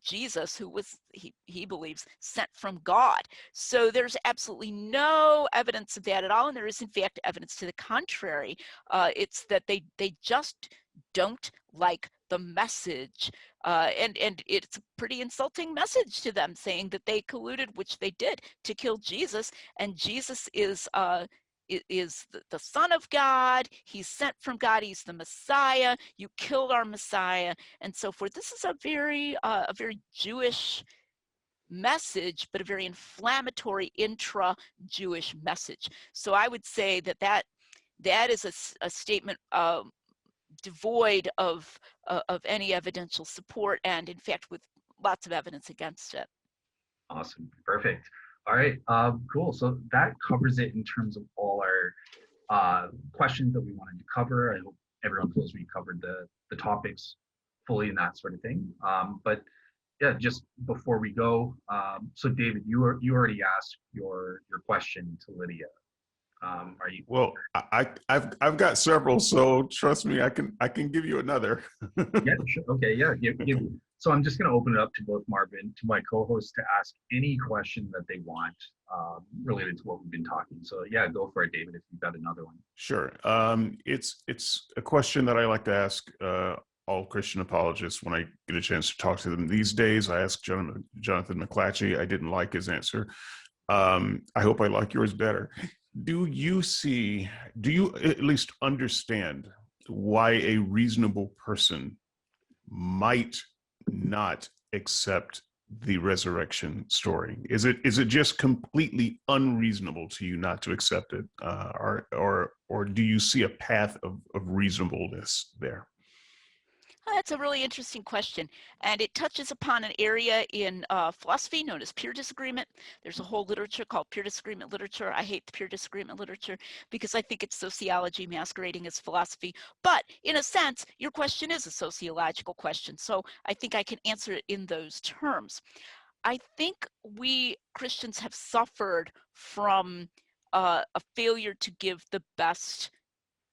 Jesus, who was, he believes, sent from God. So there's absolutely no evidence of that at all, and there is in fact evidence to the contrary. It's that they just don't like the message, and it's a pretty insulting message to them, saying that they colluded, which they did, to kill Jesus, and Jesus is the Son of God. He's sent from God. He's the Messiah. You killed our Messiah, and so forth. This is a very Jewish message, but a very inflammatory intra-Jewish message. So I would say that is a statement devoid of any evidential support, and in fact with lots of evidence against it. Awesome, perfect. All right, cool. So that covers it in terms of all our questions that we wanted to cover. I hope everyone feels we covered the topics fully and that sort of thing. But yeah, just before we go, so David, you already asked your question to Lydia. Are you? Well, I've got several, so trust me, I can give you another. Yeah, sure. Okay, yeah. So I'm just going to open it up to both Marvin, to my co-host, to ask any question that they want related to what we've been talking. So yeah, go for it, David, if you've got another one. Sure. It's a question that I like to ask all Christian apologists when I get a chance to talk to them. These days, I asked Jonathan McClatchy. I didn't like his answer. I hope I like yours better. Do you at least understand why a reasonable person might not accept the resurrection story? Is it just completely unreasonable to you not to accept it, or do you see a path of reasonableness there? That's a really interesting question, and it touches upon an area in philosophy known as peer disagreement. There's a whole literature called peer disagreement literature. I hate the peer disagreement literature because I think it's sociology masquerading as philosophy. But in a sense, your question is a sociological question, so I think I can answer it in those terms. I think we Christians have suffered from a failure to give the best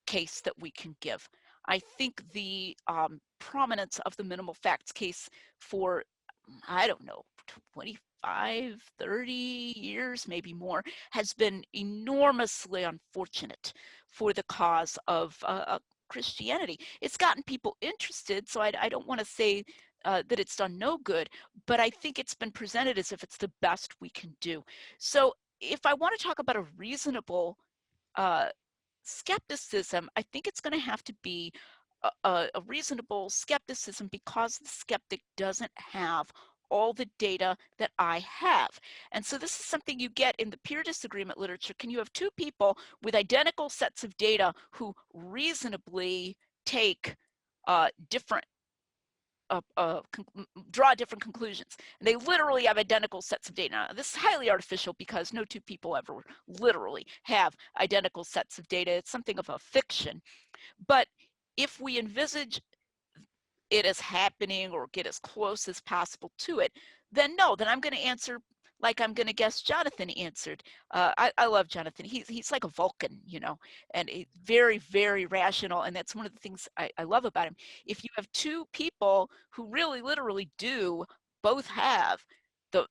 case that we can give. I think the prominence of the minimal facts case for, I don't know, 25, 30 years, maybe more, has been enormously unfortunate for the cause of Christianity. It's gotten people interested, so I don't want to say that it's done no good, but I think it's been presented as if it's the best we can do. So if I want to talk about a reasonable skepticism, I think it's going to have to be a reasonable skepticism because the skeptic doesn't have all the data that I have. And so this is something you get in the peer disagreement literature. Can you have two people with identical sets of data who reasonably take different draw different conclusions? And they literally have identical sets of data. Now, this is highly artificial because no two people ever literally have identical sets of data. It's something of a fiction. But if we envisage it as happening or get as close as possible to it, then no, then I'm going to answer like I'm going to guess Jonathan answered. I love Jonathan. He's like a Vulcan, you know, and very, very rational. And that's one of the things I love about him. If you have two people who really literally do both have the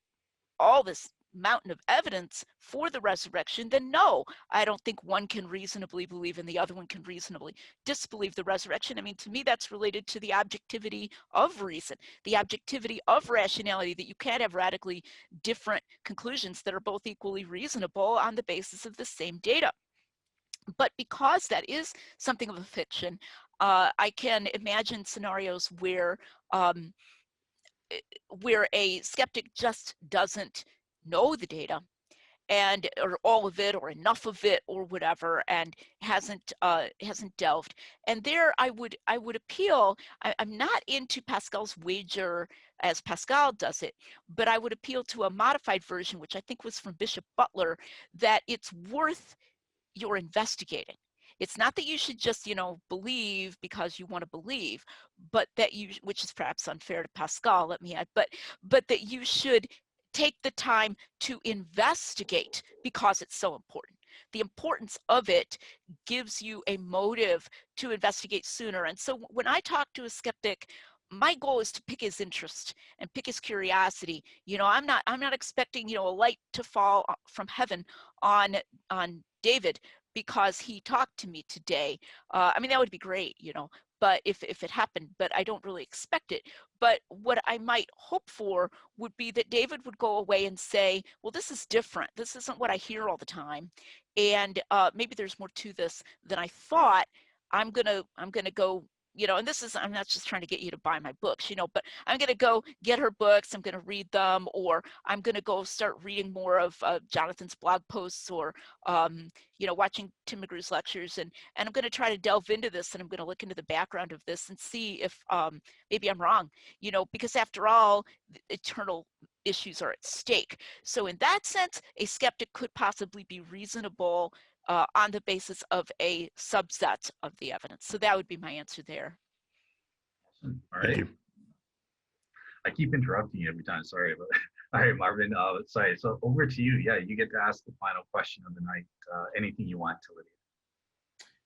all this mountain of evidence for the resurrection, then no, I don't think one can reasonably believe and the other one can reasonably disbelieve the resurrection. I mean, to me, that's related to the objectivity of reason, the objectivity of rationality, that you can't have radically different conclusions that are both equally reasonable on the basis of the same data. But because that is something of a fiction, I can imagine scenarios um, where a skeptic just doesn't know the data and or all of it or enough of it or whatever, and hasn't delved. And there I would appeal. I'm not into Pascal's wager as Pascal does it, but I would appeal to a modified version, which I think was from Bishop Butler, that it's worth your investigating. It's not that you should just, you know, believe because you want to believe, but that you, which is perhaps unfair to Pascal, let me add, but that you should take the time to investigate because it's so important. The importance of it gives you a motive to investigate sooner. And so when I talk to a skeptic, my goal is to pick his interest and pick his curiosity. You know, I'm not expecting, you know, a light to fall from heaven on David because he talked to me today. I mean, that would be great, you know, but if it happened, but I don't really expect it. But what I might hope for would be that David would go away and say, well, this is different. This isn't what I hear all the time. And maybe there's more to this than I thought. I'm gonna go, you know, and this is, I'm not just trying to get you to buy my books, you know, but I'm going to go get her books. I'm going to read them, or I'm going to go start reading more of Jonathan's blog posts, or, you know, watching Tim McGrew's lectures. And I'm going to try to delve into this, and I'm going to look into the background of this and see if maybe I'm wrong, you know, because after all, eternal issues are at stake. So in that sense, a skeptic could possibly be reasonable on the basis of a subset of the evidence. So that would be my answer there. All Thank right. you. I keep interrupting you every time. Sorry, but all right, Marvin. Sorry. So over to you. Yeah, you get to ask the final question of the night. Anything you want to, Lydia.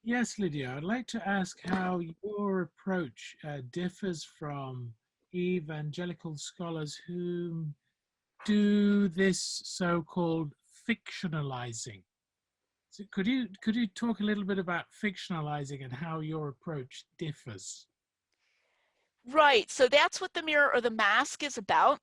Yes, Lydia, I'd like to ask how your approach differs from evangelical scholars who do this so-called fictionalizing. So could you talk a little bit about fictionalizing and how your approach differs? Right. So that's what the mirror or the mask is about.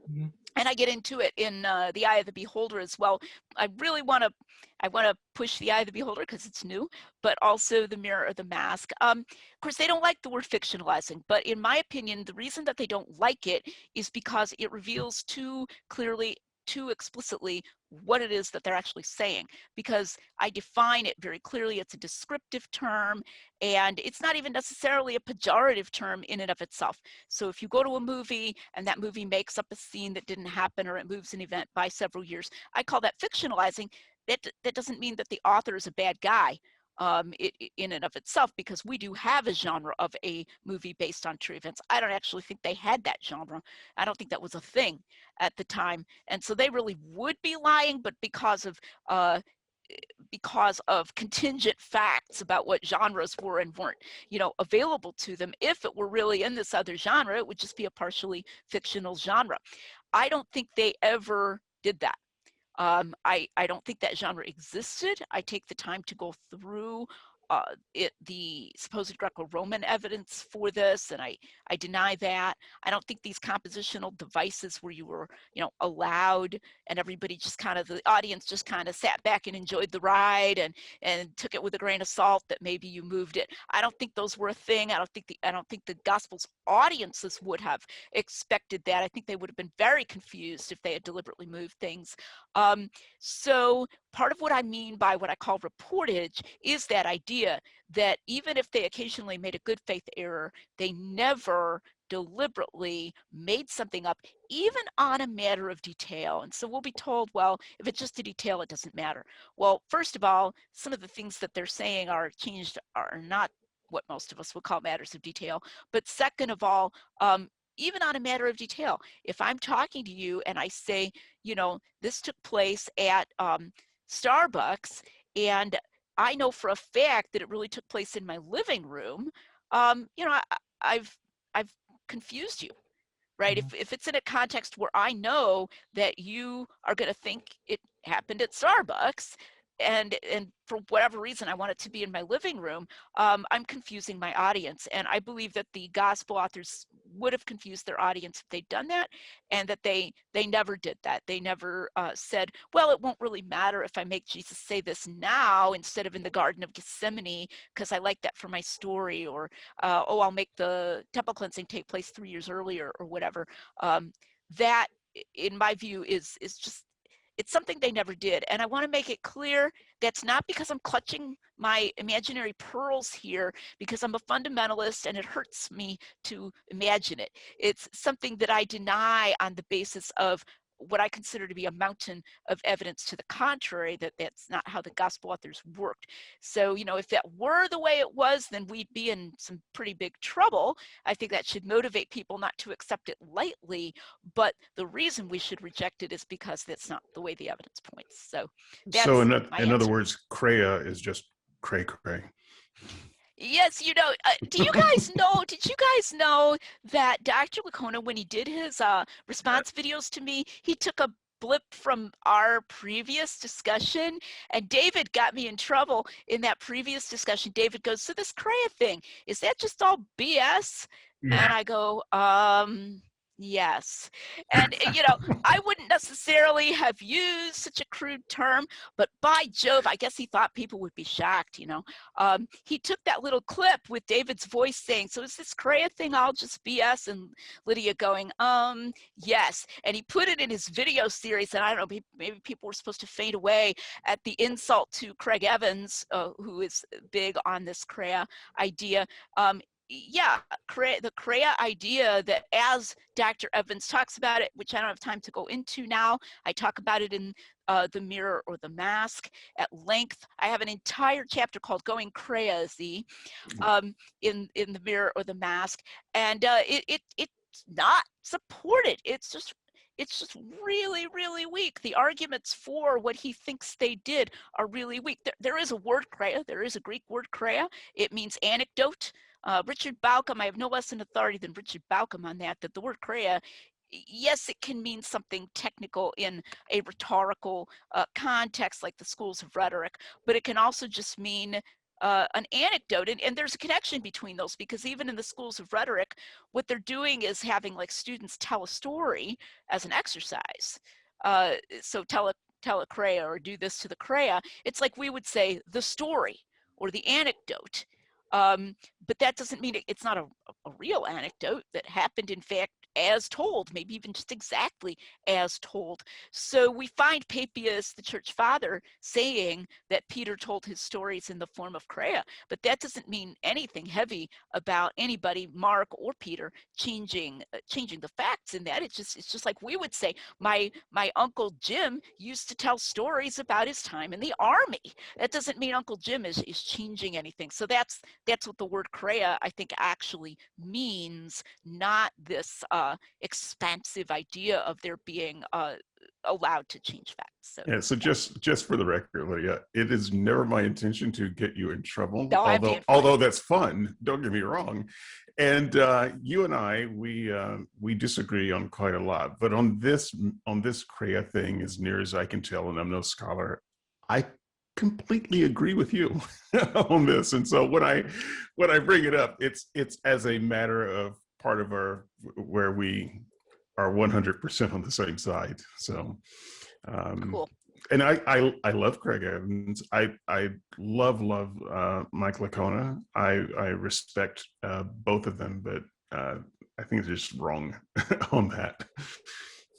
Mhm. And I get into it in The Eye of the Beholder as well. I really want to push The Eye of the Beholder because it's new, but also The Mirror or the Mask. Of course, they don't like the word fictionalizing, but in my opinion, the reason that they don't like it is because it reveals too clearly, too explicitly what it is that they're actually saying. Because I define it very clearly, it's a descriptive term, and it's not even necessarily a pejorative term in and of itself. So if you go to a movie and that movie makes up a scene that didn't happen, or it moves an event by several years, I call that fictionalizing. That doesn't mean that the author is a bad guy in and of itself, because we do have a genre of a movie based on true events. I don't actually think they had that genre. I don't think that was a thing at the time. And so they really would be lying, but because of contingent facts about what genres were and weren't, you know, available to them. If it were really in this other genre, it would just be a partially fictional genre. I don't think they ever did that. I don't think that genre existed. I take the time to go through the supposed Greco-Roman evidence for this, and I deny that. I don't think these compositional devices where you were, you know, allowed, and everybody just kind of, the audience just kind of sat back and enjoyed the ride and took it with a grain of salt that maybe you moved it. I don't think those were a thing. I don't think the Gospel's audiences would have expected that. I think they would have been very confused if they had deliberately moved things. So part of what I mean by what I call reportage is that idea that even if they occasionally made a good faith error, they never deliberately made something up, even on a matter of detail. And so we'll be told, well, if it's just a detail, it doesn't matter. Well, first of all, some of the things that they're saying are changed, are not what most of us would call matters of detail. But second of all, even on a matter of detail. If I'm talking to you and I say, this took place at Starbucks, and I know for a fact that it really took place in my living room, I've confused you, right? If it's in a context where I know that you are going to think it happened at Starbucks, and for whatever reason I want it to be in my living room, I'm confusing my audience. And I believe that the gospel authors would have confused their audience if they'd done that, and that they never did that. They never said, well, it won't really matter if I make Jesus say this now instead of in the Garden of Gethsemane, because I like that for my story, or I'll make the temple cleansing take place 3 years earlier, or whatever. That, in my view, is just, it's something they never did. And I want to make it clear that's not because I'm clutching my imaginary pearls here, because I'm a fundamentalist and it hurts me to imagine it. It's something that I deny on the basis of what I consider to be a mountain of evidence to the contrary, that that's not how the gospel authors worked. So, if that were the way it was, then we'd be in some pretty big trouble. I think that should motivate people not to accept it lightly, but the reason we should reject it is because that's not the way the evidence points. So that's So my in other answer. words, Crea is just cray cray. Yes, did you guys know that Dr. Lacona, when he did his response videos to me, he took a blip from our previous discussion, and David got me in trouble in that previous discussion. David goes, so this Crea thing, is that just all BS? Yeah. And I go, yes. And, I wouldn't necessarily have used such a crude term, but by Jove, I guess he thought people would be shocked, He took that little clip with David's voice saying, so is this Crea thing all just BS? And Lydia going, yes. And he put it in his video series, and I don't know, maybe people were supposed to faint away at the insult to Craig Evans, who is big on this Crea idea. Yeah, the Crea idea that, as Dr. Evans talks about it, which I don't have time to go into now, I talk about it in The Mirror or the Mask at length. I have an entire chapter called Going Crazy in The Mirror or the Mask, and it's not supported. It's just really, really weak. The arguments for what he thinks they did are really weak. There is a word Crea. There is a Greek word Crea. It means anecdote. Richard Bauckham, I have no less an authority than Richard Bauckham on that the word Crea, yes, it can mean something technical in a rhetorical context like the schools of rhetoric, but it can also just mean an anecdote. And there's a connection between those, because even in the schools of rhetoric, what they're doing is having like students tell a story as an exercise. So tell a Crea, or do this to the Crea. It's like we would say the story or the anecdote. But that doesn't mean it's not a real anecdote that happened, in fact, as told, maybe even just exactly as told. So we find Papias, the church father, saying that Peter told his stories in the form of Crea, but that doesn't mean anything heavy about anybody, Mark or Peter, changing the facts in that. It's just like we would say, my Uncle Jim used to tell stories about his time in the army. That doesn't mean Uncle Jim is changing anything. So that's what the word Crea, I think, actually means, not this expansive idea of there being allowed to change facts. So, yeah, so just for the record, Lydia, it is never my intention to get you in trouble. No, although that's fun, don't get me wrong. And you and I, we disagree on quite a lot. But on this Crea thing, as near as I can tell, and I'm no scholar, I completely agree with you on this. And so when I bring it up, it's as a matter of part of where we are 100% on the same side. So cool. And I love Craig Evans. I love Mike Lacona. I respect both of them, but I think they're just wrong on that.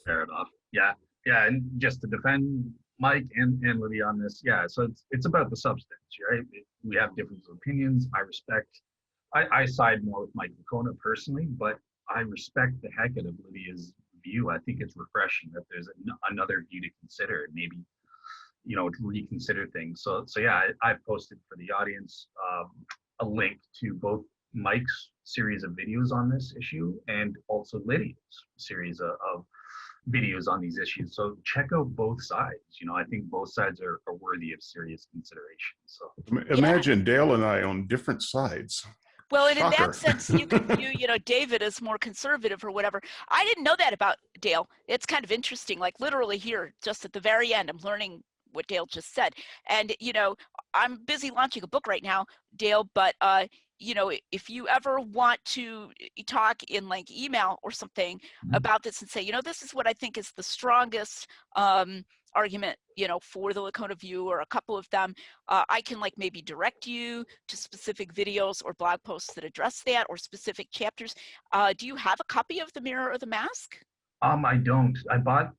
Fair enough. Yeah. And just to defend Mike and Lydia on this, yeah. So it's about the substance, right? We have different opinions. I respect. I side more with Mike Lacona personally, but I respect the heck out of Lydia's view. I think it's refreshing that there's another view to consider, maybe, to reconsider things. So yeah, I've posted for the audience a link to both Mike's series of videos on this issue and also Lydia's series of videos on these issues. So check out both sides. I think both sides are worthy of serious consideration. So Imagine Dale and I on different sides. Well, and in Shocker. that sense, you could view, David as more conservative or whatever. I didn't know that about Dale. It's kind of interesting. Like literally here, just at the very end, I'm learning what Dale just said. And, I'm busy launching a book right now, Dale, but, if you ever want to talk in like email or something about this and say, this is what I think is the strongest argument, for the Lacona view, or a couple of them, I can like maybe direct you to specific videos or blog posts that address that, or specific chapters. Do you have a copy of The Mirror or the Mask? I don't. I bought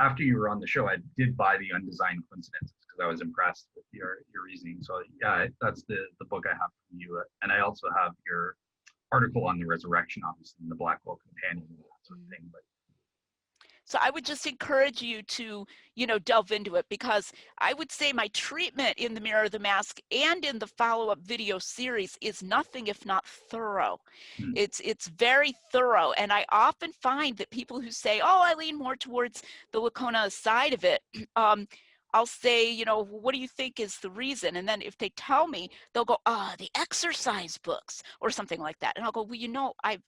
after you were on the show, I did buy the Undesigned Coincidences because I was impressed with your reasoning. So yeah, that's the book I have from you. And I also have your article on the resurrection, obviously, in the Blackwell Companion and that sort of thing. But so I would just encourage you to, delve into it, because I would say my treatment in The Mirror of the Mask and in the follow-up video series is nothing if not thorough. It's very thorough. And I often find that people who say, oh, I lean more towards the Lacona side of it, I'll say, what do you think is the reason? And then if they tell me, they'll go, the exercise books or something like that. And I'll go, well, I've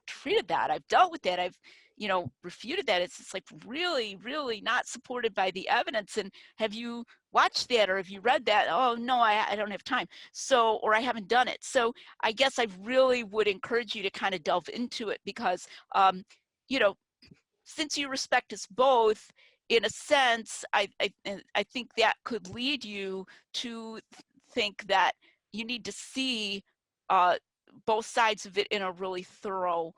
treated that. I've dealt with that. I've, refuted that. It's just like really, really not supported by the evidence. And have you watched that, or have you read that? Oh, no, I don't have time. So, or I haven't done it. So I guess I really would encourage you to kind of delve into it, because, since you respect us both, in a sense, I think that could lead you to think that you need to see both sides of it in a really thorough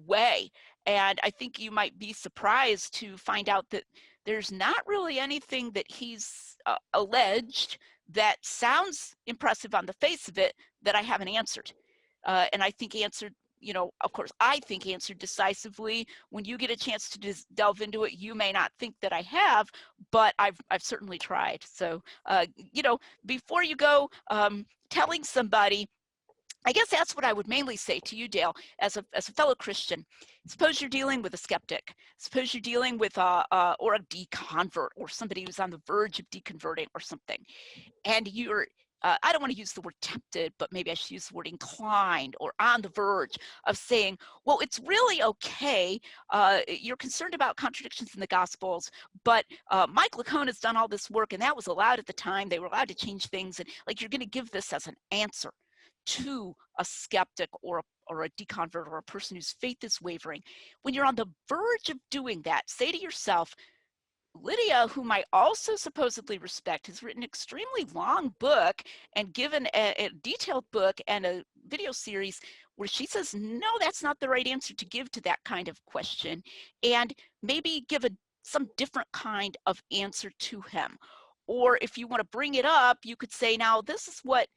way. And I think you might be surprised to find out that there's not really anything that he's alleged that sounds impressive on the face of it that I haven't answered. And I think answered, of course, I think answered decisively. When you get a chance to delve into it, you may not think that I have, but I've certainly tried. So, before you go telling somebody, I guess that's what I would mainly say to you, Dale, as a fellow Christian. Suppose you're dealing with a skeptic. Suppose you're dealing with or a deconvert, or somebody who's on the verge of deconverting or something, and you're I don't want to use the word tempted, but maybe I should use the word inclined, or on the verge of saying, well, it's really okay. You're concerned about contradictions in the Gospels, but Mike Lacona has done all this work, and that was allowed at the time. They were allowed to change things. And like, you're going to give this as an answer to a skeptic or a deconvert, or a person whose faith is wavering. When you're on the verge of doing that, say to yourself, Lydia, whom I also supposedly respect, has written an extremely long book and given a detailed book and a video series where she says, no, that's not the right answer to give to that kind of question, and maybe give some different kind of answer to him. Or if you want to bring it up, you could say, now, this is what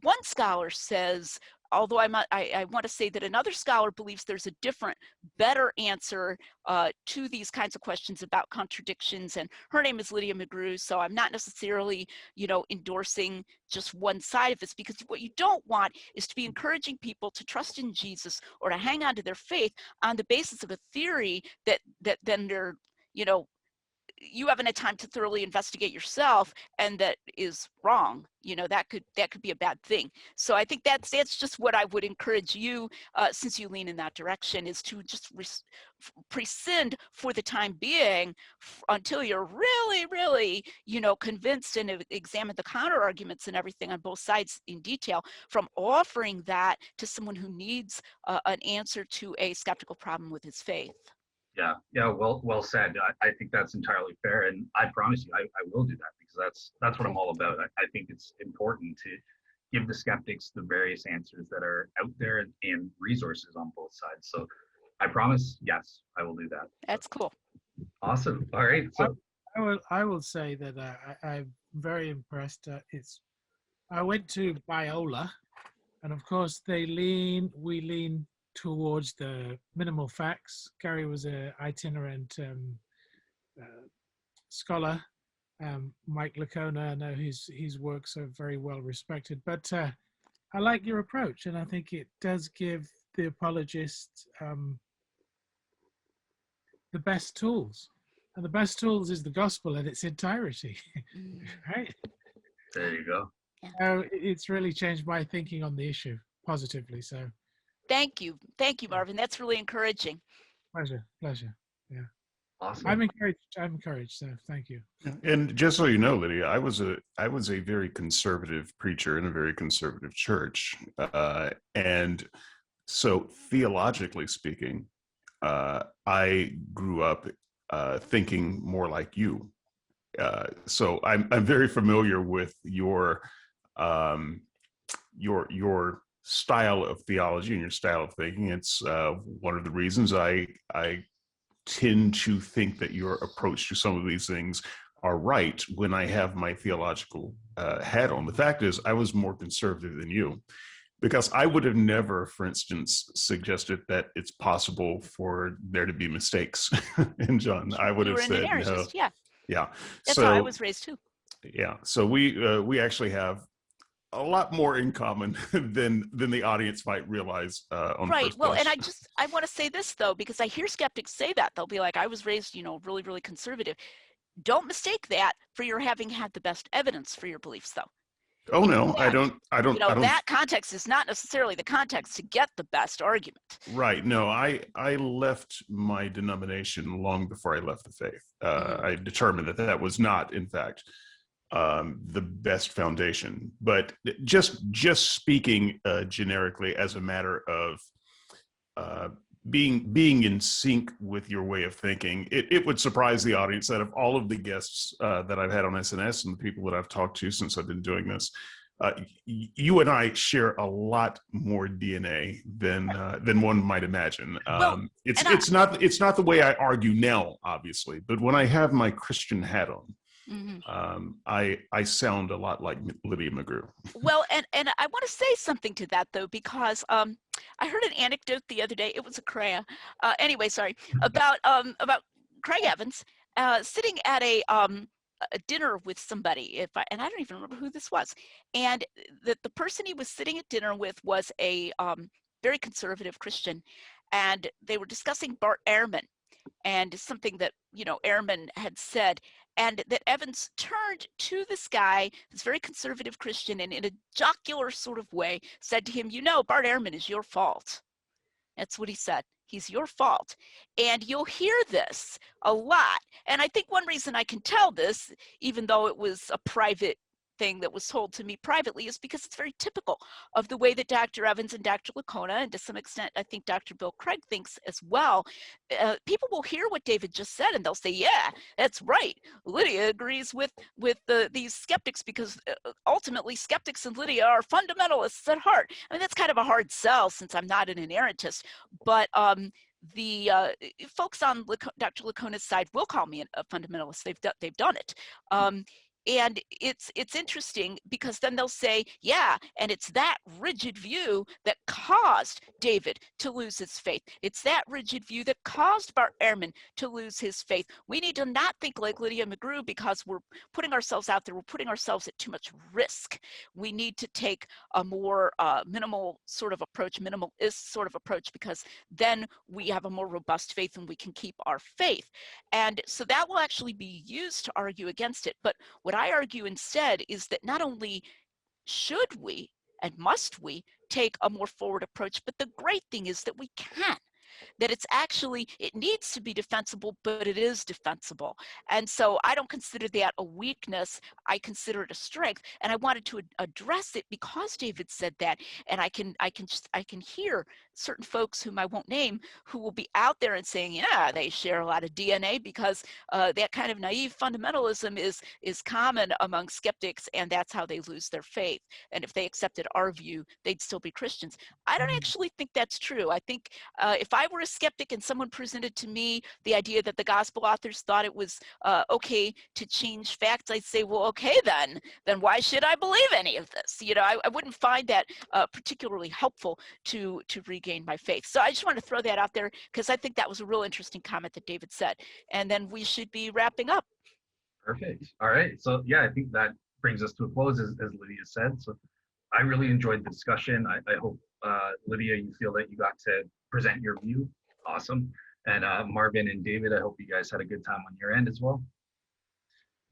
one scholar says, although I want to say that another scholar believes there's a different, better answer to these kinds of questions about contradictions. And her name is Lydia McGrew. So I'm not necessarily, endorsing just one side of this, because what you don't want is to be encouraging people to trust in Jesus or to hang on to their faith on the basis of a theory that then they're, you haven't had time to thoroughly investigate yourself, and that is wrong. That could be a bad thing. So I think that's just what I would encourage you, since you lean in that direction, is to just prescind for the time being, until you're really, really, convinced and have examined the counter arguments and everything on both sides in detail, from offering that to someone who needs an answer to a skeptical problem with his faith. Yeah, well said. I think that's entirely fair, and I promise you, I will do that, because that's what I'm all about. I think it's important to give the skeptics the various answers that are out there, and resources on both sides. So I promise, yes, I will do that. That's cool. Awesome. All right. So I will say that I'm very impressed. I went to Biola, and of course we lean towards the minimal facts. Gary was an itinerant scholar. Mike Lacona, I know his works are very well respected. But I like your approach, and I think it does give the apologist the best tools. And the best tools is the gospel in its entirety, Mm, right? There you go. So it's really changed my thinking on the issue positively. So thank you, Marvin. That's really encouraging. pleasure. Yeah, Awesome. I'm encouraged. So thank you. And just so you know, Lydia, I was a very conservative preacher in a very conservative church, and so theologically speaking, I grew up thinking more like you. So I'm very familiar with your style of theology and your style of thinking. It's one of the reasons I tend to think that your approach to some of these things are right when I have my theological hat on. The fact is, I was more conservative than you, because I would have never, for instance, suggested that it's possible for there to be mistakes in John. I would You have were an said no. inerrantist, yeah. Yeah. That's So how I was raised too. yeah. So we actually have a lot more in common than the audience might realize on Right. first Well, blush. and I want to say this though, because I hear skeptics say that. They'll be like, I was raised, really, really conservative. Don't mistake that for your having had the best evidence for your beliefs though. Oh In no, I fact, don't. that context is not necessarily the context to get the best argument. Right. No, I left my denomination long before I left the faith. I determined that was not, in fact, the best foundation. But just speaking generically as a matter of being in sync with your way of thinking, it would surprise the audience that of all of the guests that I've had on SNS and the people that I've talked to since I've been doing this, you and I share a lot more DNA than one might imagine. It's not the way I argue now, obviously, but when I have my Christian hat on, I sound a lot like Lydia McGrew. Well, and I want to say something to that though, because I heard an anecdote the other day. It was a Craig. Anyway, sorry, about Craig Evans sitting at a dinner with somebody. And I don't even remember who this was. And the person he was sitting at dinner with was a very conservative Christian, and they were discussing Bart Ehrman and something that Ehrman had said, and that Evans turned to this guy, this very conservative Christian, and in a jocular sort of way said to him, Bart Ehrman is your fault. That's what he said. He's your fault. And you'll hear this a lot. And I think one reason I can tell this, even though it was a private thing that was told to me privately, is because it's very typical of the way that Dr. Evans and Dr. Lacona, and to some extent, I think Dr. Bill Craig thinks as well. People will hear what David just said, and they'll say, yeah, that's right. Lydia agrees with these skeptics, because ultimately skeptics and Lydia are fundamentalists at heart. I mean, that's kind of a hard sell since I'm not an inerrantist, but the folks on Dr. Lacona's side will call me a fundamentalist. They've done it. And it's interesting, because then they'll say, yeah, and it's that rigid view that caused David to lose his faith. It's that rigid view that caused Bart Ehrman to lose his faith. We need to not think like Lydia McGrew, because we're putting ourselves out there. We're putting ourselves at too much risk. We need to take a more minimal sort of approach, minimalist sort of approach, because then we have a more robust faith and we can keep our faith. And so that will actually be used to argue against it. But what I argue instead is that not only should we and must we take a more forward approach, but the great thing is that we can. That it needs to be defensible, but it is defensible. And so I don't consider that a weakness. I consider it a strength. And I wanted to address it because David said that. And I can hear certain folks whom I won't name who will be out there and saying, yeah, they share a lot of DNA, because that kind of naive fundamentalism is common among skeptics, and that's how they lose their faith. And if they accepted our view, they'd still be Christians. I don't actually think that's true. I think if I were a skeptic and someone presented to me the idea that the gospel authors thought it was okay to change facts, I'd say, well, okay, then why should I believe any of this? I wouldn't find that particularly helpful to regain my faith. So I just want to throw that out there, because I think that was a real interesting comment that David said. And then we should be wrapping up. Perfect. All right. So yeah, I think that brings us to a close, as Lydia said. So I really enjoyed the discussion. I hope, Lydia, you feel that you got to present your view. Awesome. And Marvin and David, I hope you guys had a good time on your end as well.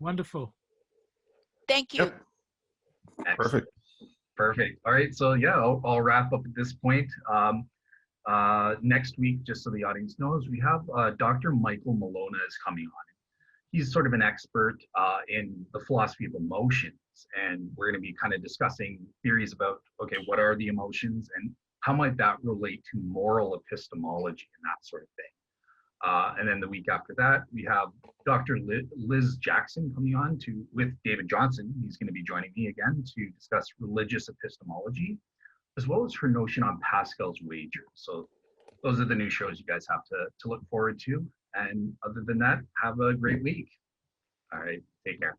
Wonderful. Thank you. Yep. Excellent. Perfect. Perfect. All right. So yeah, I'll wrap up at this point. Next week, just so the audience knows, we have Dr. Michael Malona is coming on. He's sort of an expert in the philosophy of emotions, and we're going to be kind of discussing theories about, okay, what are the emotions and how might that relate to moral epistemology and that sort of thing. And then the week after that, we have Dr. Liz Jackson coming on with David Johnson. He's going to be joining me again to discuss religious epistemology, as well as her notion on Pascal's wager. So those are the new shows you guys have to look forward to. And other than that, have a great week. All right, take care.